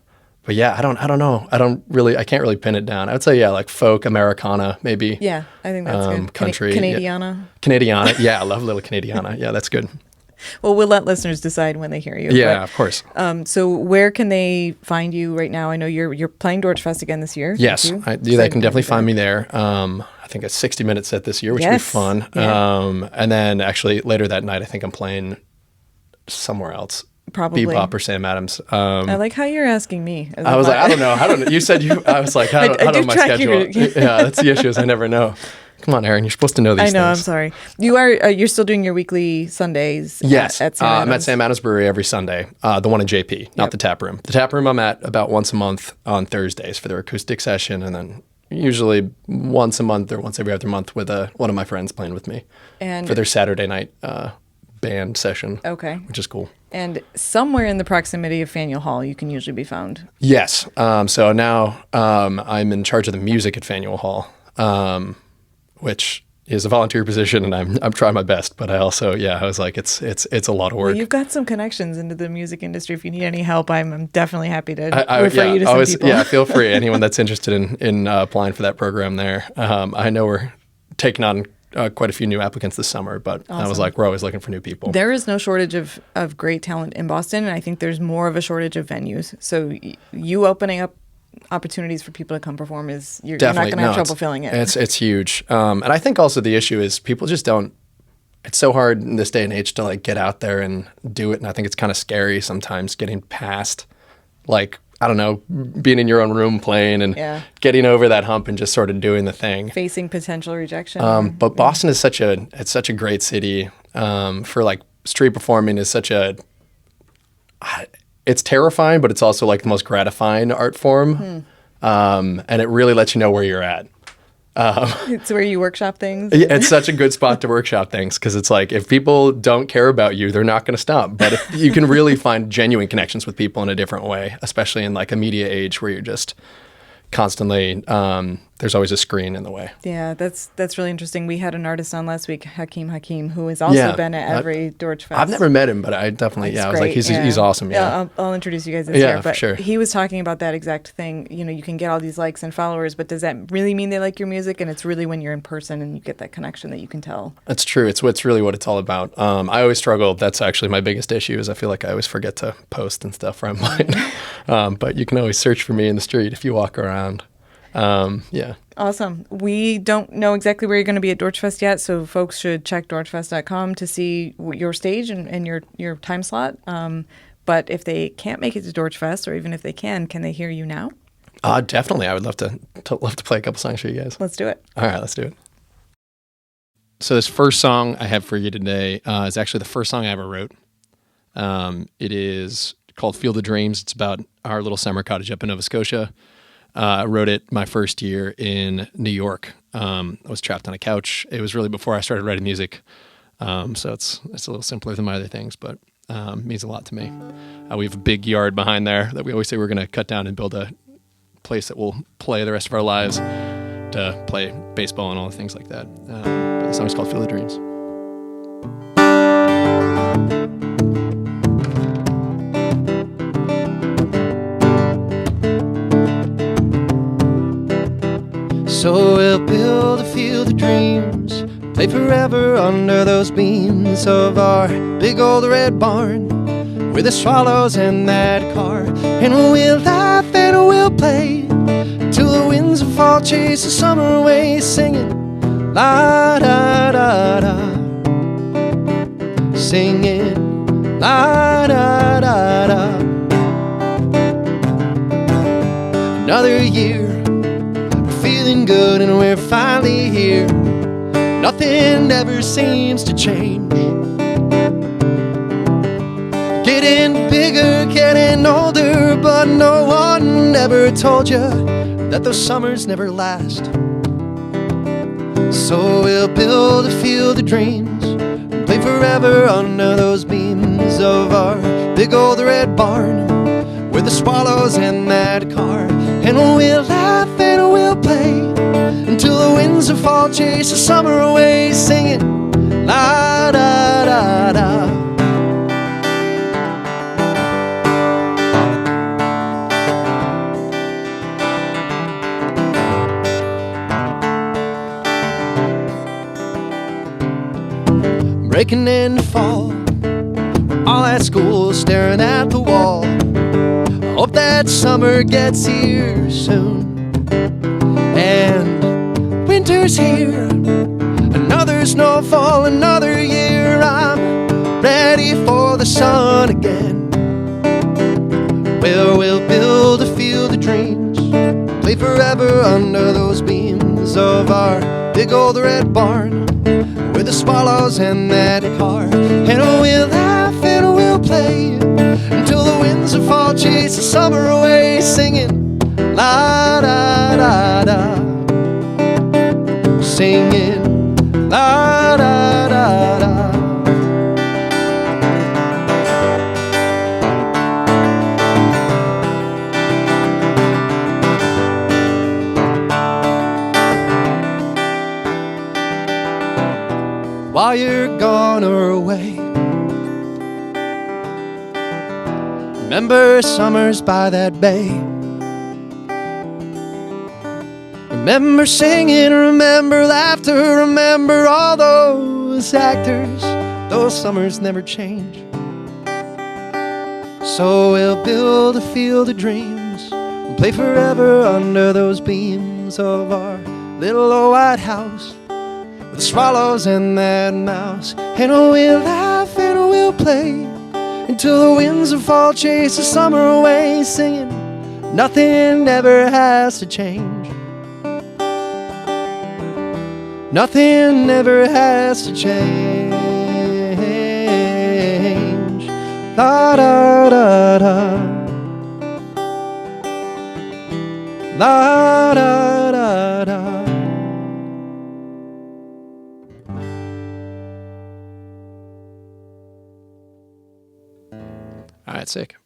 yeah, I don't know. I can't really pin it down. I would say, yeah, like folk, Americana, maybe. Yeah, I think that's good. Country. Canadiana. Yeah. Canadiana. Yeah, I love a little Canadiana. Yeah, that's good. Well, we'll let listeners decide when they hear you. Yeah, of course. So where can they find you right now? I know you're playing Dorchfest again this year. Yes, too. they can definitely find me there. I think a 60-minute set this year, which will be fun. Yeah. And then actually later that night, I think I'm playing somewhere else. Probably. Bebop or Sam Adams. I like how you're asking me. I was like, I don't know. You said you. I was like, I don't know my schedule. Yeah, that's the issue. Is I never know. Come on, Aaron. You're supposed to know these things. I know. I'm sorry. You are. You're still doing your weekly Sundays. Yes, At Sam I'm at Adams? Sam Adams Brewery every Sunday. The one in JP, not the tap room. The tap room I'm at about once a month on Thursdays for their acoustic session, and then usually once a month or once every other month with one of my friends playing with me And for their Saturday night band session. Okay. Which is cool. And somewhere in the proximity of Faneuil Hall, you can usually be found. Yes. So now I'm in charge of the music at Faneuil Hall, which is a volunteer position, and I'm trying my best. But I also, I was like, it's a lot of work. Well, you've got some connections into the music industry. If you need any help, I'm definitely happy to refer you to some people. Yeah, feel free. Anyone that's interested in applying for that program there. I know we're taking on quite a few new applicants this summer, but I was like, we're always looking for new people. There is no shortage of great talent in Boston, and I think there's more of a shortage of venues. So you opening up opportunities for people to come perform is you're not going to have trouble filling it. It's huge, and I think also the issue is people just don't. It's so hard in this day and age to like get out there and do it, and I think it's kind of scary sometimes getting past like I don't know, being in your own room playing and getting over that hump and just sort of doing the thing. Facing potential rejection. But Boston is such a great city for like street performing is such a, it's terrifying, but it's also like the most gratifying art form. And it really lets you know where you're at. It's where you workshop things. It's such a good spot to workshop things because it's like if people don't care about you, they're not going to stop. But if you can really find genuine connections with people in a different way, especially in like a media age where you're just constantly, there's always a screen in the way. Yeah, that's really interesting. We had an artist on last week, Hakeem, who has also been at every Dorch Fest. I've never met him, but I definitely, I was like, he's awesome. Yeah, I'll introduce you guys this year. But for sure. He was talking about that exact thing. You know, you can get all these likes and followers, but does that really mean they like your music? And it's really when you're in person and you get that connection that you can tell. That's true. It's really what it's all about. I always struggle. That's actually my biggest issue is I feel like I always forget to post and stuff where I'm like, but you can always search for me in the street if you walk around. Awesome. We don't know exactly where you're going to be at Dorchfest yet, so folks should check dorchfest.com to see your stage and your time slot. But if they can't make it to Dorchfest, or even if they can they hear you now? Definitely. I would love to play a couple songs for you guys. Let's do it. All right, let's do it. So this first song I have for you today is actually the first song I ever wrote. It is called Field of Dreams. It's about our little summer cottage up in Nova Scotia. I wrote it my first year in New York. I was trapped on a couch. It was really before I started writing music. So it's a little simpler than my other things, but means a lot to me. We have a big yard behind there that we always say we're going to cut down and build a place that we'll play the rest of our lives to play baseball and all the things like that. But the song is called Field of Dreams. So we'll build a field of dreams, play forever under those beams of our big old red barn, with the swallows and that car. And we'll laugh and we'll play till the winds of fall chase the summer away, singing la da da da, singing la da da da. Another year, feeling good and we're finally here. Nothing ever seems to change. Getting bigger, getting older, but no one ever told you that those summers never last. So we'll build a field of dreams, play forever under those beams of our big old red barn, with the swallows and that car. And we'll laugh and we'll play until the winds of fall chase the summer away, singing la da da da. Breaking into fall, we're all at school staring at the wall. Hope that summer gets here soon. And winter's here, another snowfall, another year. I'm ready for the sun again. Well, we'll build a field of dreams, play forever under those beams of our big old red barn, with the swallows and that car. And we'll laugh and we'll play until the winds of fall chase the summer away, singing la da da da, singing la da da da. While you're gone or away, remember summers by that bay. Remember singing, remember laughter, remember all those actors. Those summers never change. So we'll build a field of dreams, we'll play forever under those beams of our little old white house, with the swallows and that mouse. And we'll laugh and we'll play until the winds of fall chase the summer away, singing Nothing ever has to change. Nothing ever has to change. La da da da. La da da da. All right, sick.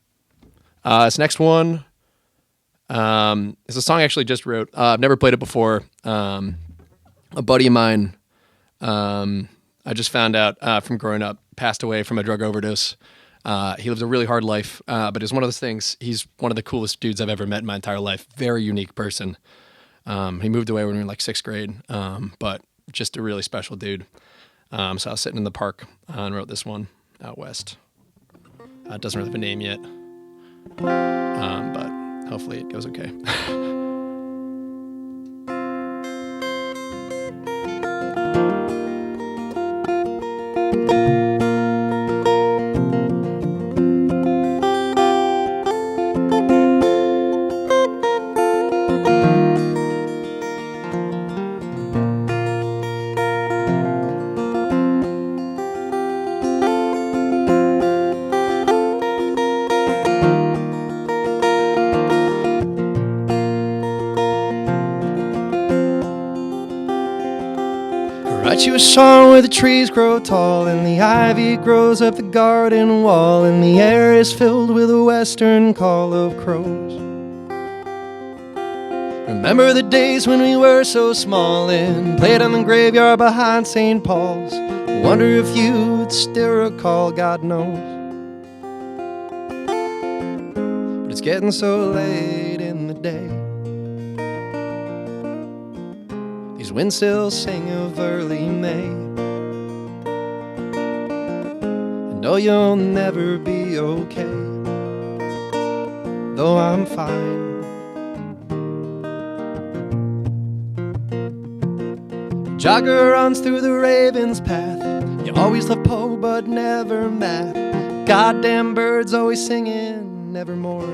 This next one is a song I actually just wrote. I've never played it before. A buddy of mine, I just found out from growing up, passed away from a drug overdose. He lived a really hard life, but it's one of those things. He's one of the coolest dudes I've ever met in my entire life. Very unique person. He moved away when we were in like 6th grade, but just a really special dude. So I was sitting in the park and wrote this one out west. It doesn't really have a name yet, but hopefully it goes okay. Write you a song where the trees grow tall and the ivy grows up the garden wall and the air is filled with a western call of crows. Remember the days when we were so small and played on the graveyard behind St. Paul's. Wonder if you'd still recall, God knows. But it's getting so late in the day. These winds still sing of early May. I know you'll never be okay, though I'm fine. Jogger runs through the raven's path. You always love Poe, but never math. Goddamn birds always singing, nevermore.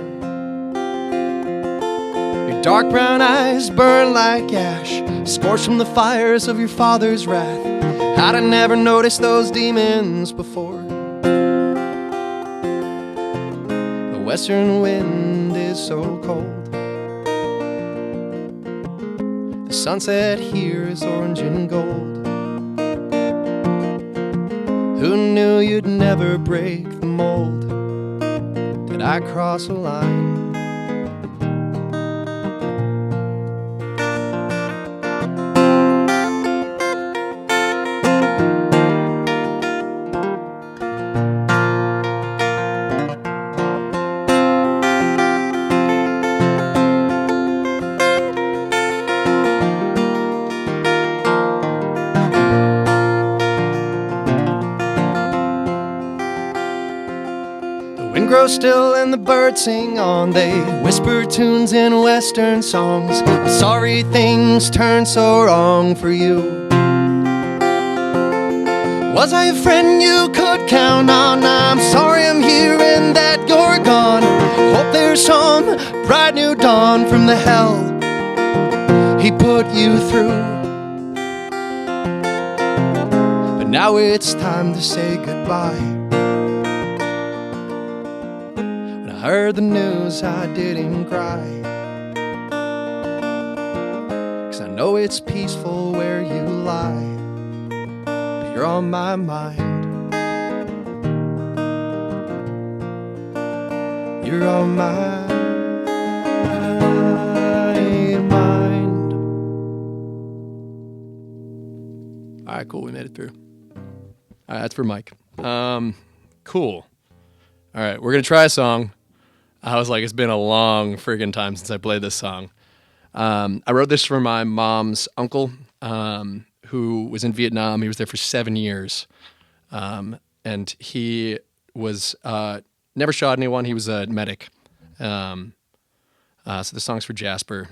Your dark brown eyes burn like ash, scorched from the fires of your father's wrath. I'd have never noticed those demons before. The western wind is so cold. The sunset here is orange and gold. Who knew you'd never break the mold? Did I cross a line? Grow still and the birds sing on. They whisper tunes in western songs. I'm sorry things turned so wrong for you. Was I a friend you could count on? I'm sorry I'm here and that you're gone. Hope there's some bright new dawn from the hell he put you through. But now it's time to say goodbye. I heard the news, I didn't cry, 'cause I know it's peaceful where you lie, but you're on my mind. You're on my mind. All right, cool. We made it through. All right, that's for Mike. Cool. All right, we're going to try a song. I was like, it's been a long friggin' time since I played this song. I wrote this for my mom's uncle, who was in Vietnam. He was there for 7 years. And he was never shot anyone. He was a medic. So the song's for Jasper,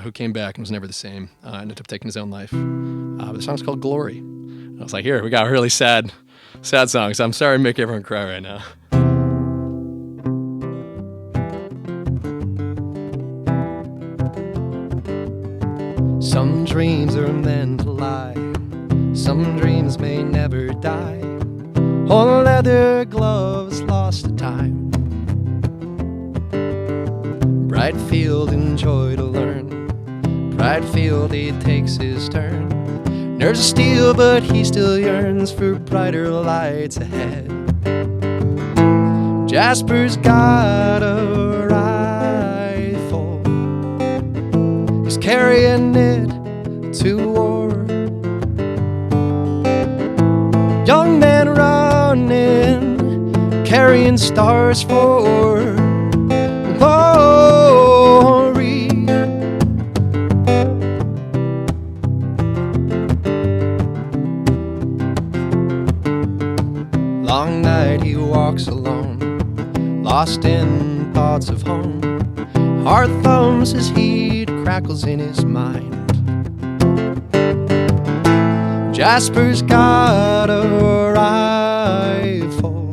who came back and was never the same, and ended up taking his own life. But the song's called Glory. And I was like, here, we got a really sad songs. I'm sorry to make everyone cry right now. Some dreams are meant to lie, some dreams may never die. Old leather gloves lost to time. Bright field and joy to learn. Bright field, he takes his turn. Nerves of steel, but he still yearns for brighter lights ahead. Jasper's got a rifle. He's carrying it to war. Young man running, carrying stars for glory. Long night he walks alone, lost in thoughts of home. Hard thumbs as heat crackles in his mind. Jasper's got a rifle.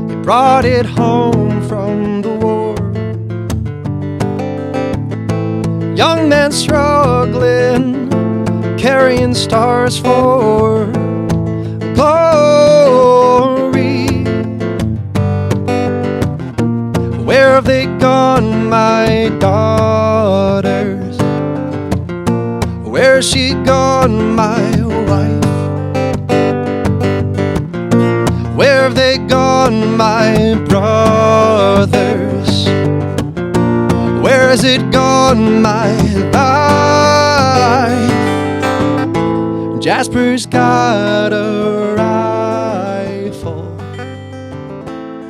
He brought it home from the war. Young man struggling, carrying stars for glory. Where have they gone, my daughters? Where's she gone, my wife? Where have they gone, my brothers? Where has it gone, my life? Jasper's got a rifle.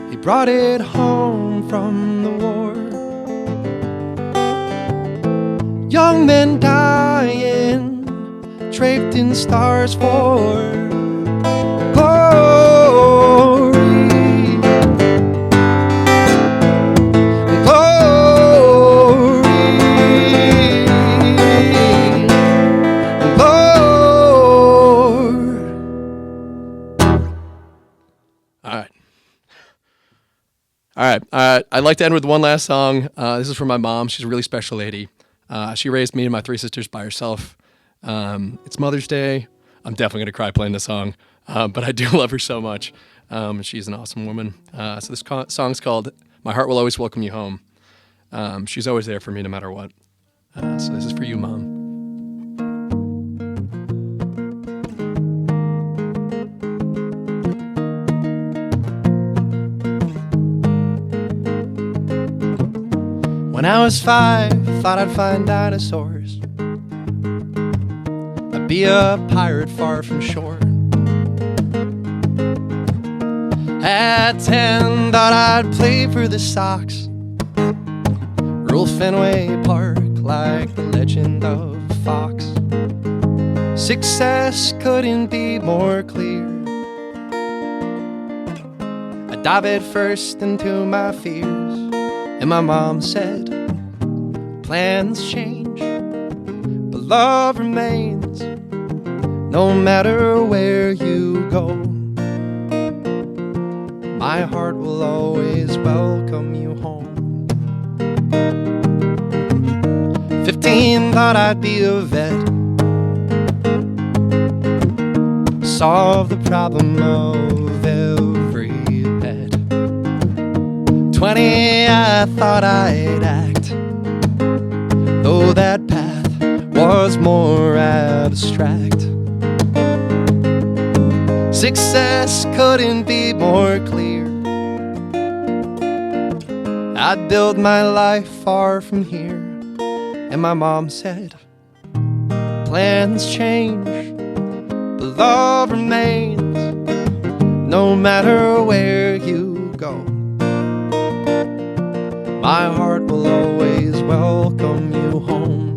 He brought it home from the war. Young men dying, draped in stars for glory. Glory. Lord. All right. I'd like to end with one last song. This is for my mom. She's a really special lady. She raised me and my three sisters by herself. It's Mother's Day. I'm definitely going to cry playing this song, but I do love her so much. She's an awesome woman. So this song's called My Heart Will Always Welcome You Home. She's always there for me no matter what. So this is for you, Mom. When I was 5, thought I'd find dinosaurs. I'd be a pirate far from shore. At 10, thought I'd play for the Sox. Rule Fenway Park like the legend of Fox. Success couldn't be more clear. I dive head first into my fears. And my mom said, plans change, but love remains, no matter where you go. My heart will always welcome you home. 15, thought I'd be a vet, solve the problem of every pet. 20, I thought I'd act, though that path was more abstract. Success couldn't be more clear. I'd build my life far from here. And my mom said, plans change, but love remains, no matter where you go. My heart will always welcome you home.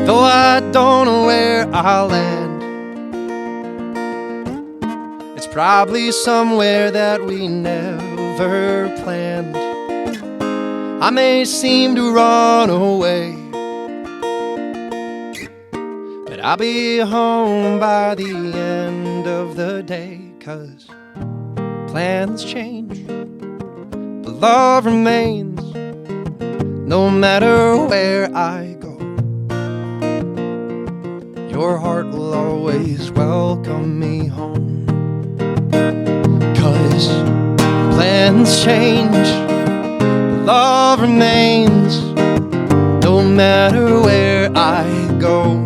Though I don't know where I'll land, it's probably somewhere that we never planned. I may seem to run away, but that I'll be home by the end of the day. 'Cause plans change, but love remains no matter where I go. Your heart will always welcome me home. 'Cause plans change, but love remains no matter where I go.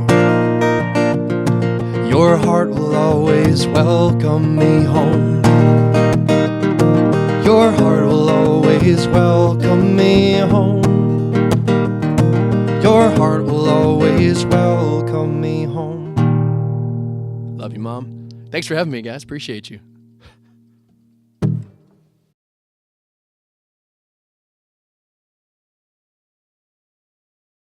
Your heart will always welcome me home. Your heart will always welcome me home. Your heart will always welcome me home. Love you, Mom. Thanks for having me, guys. Appreciate you.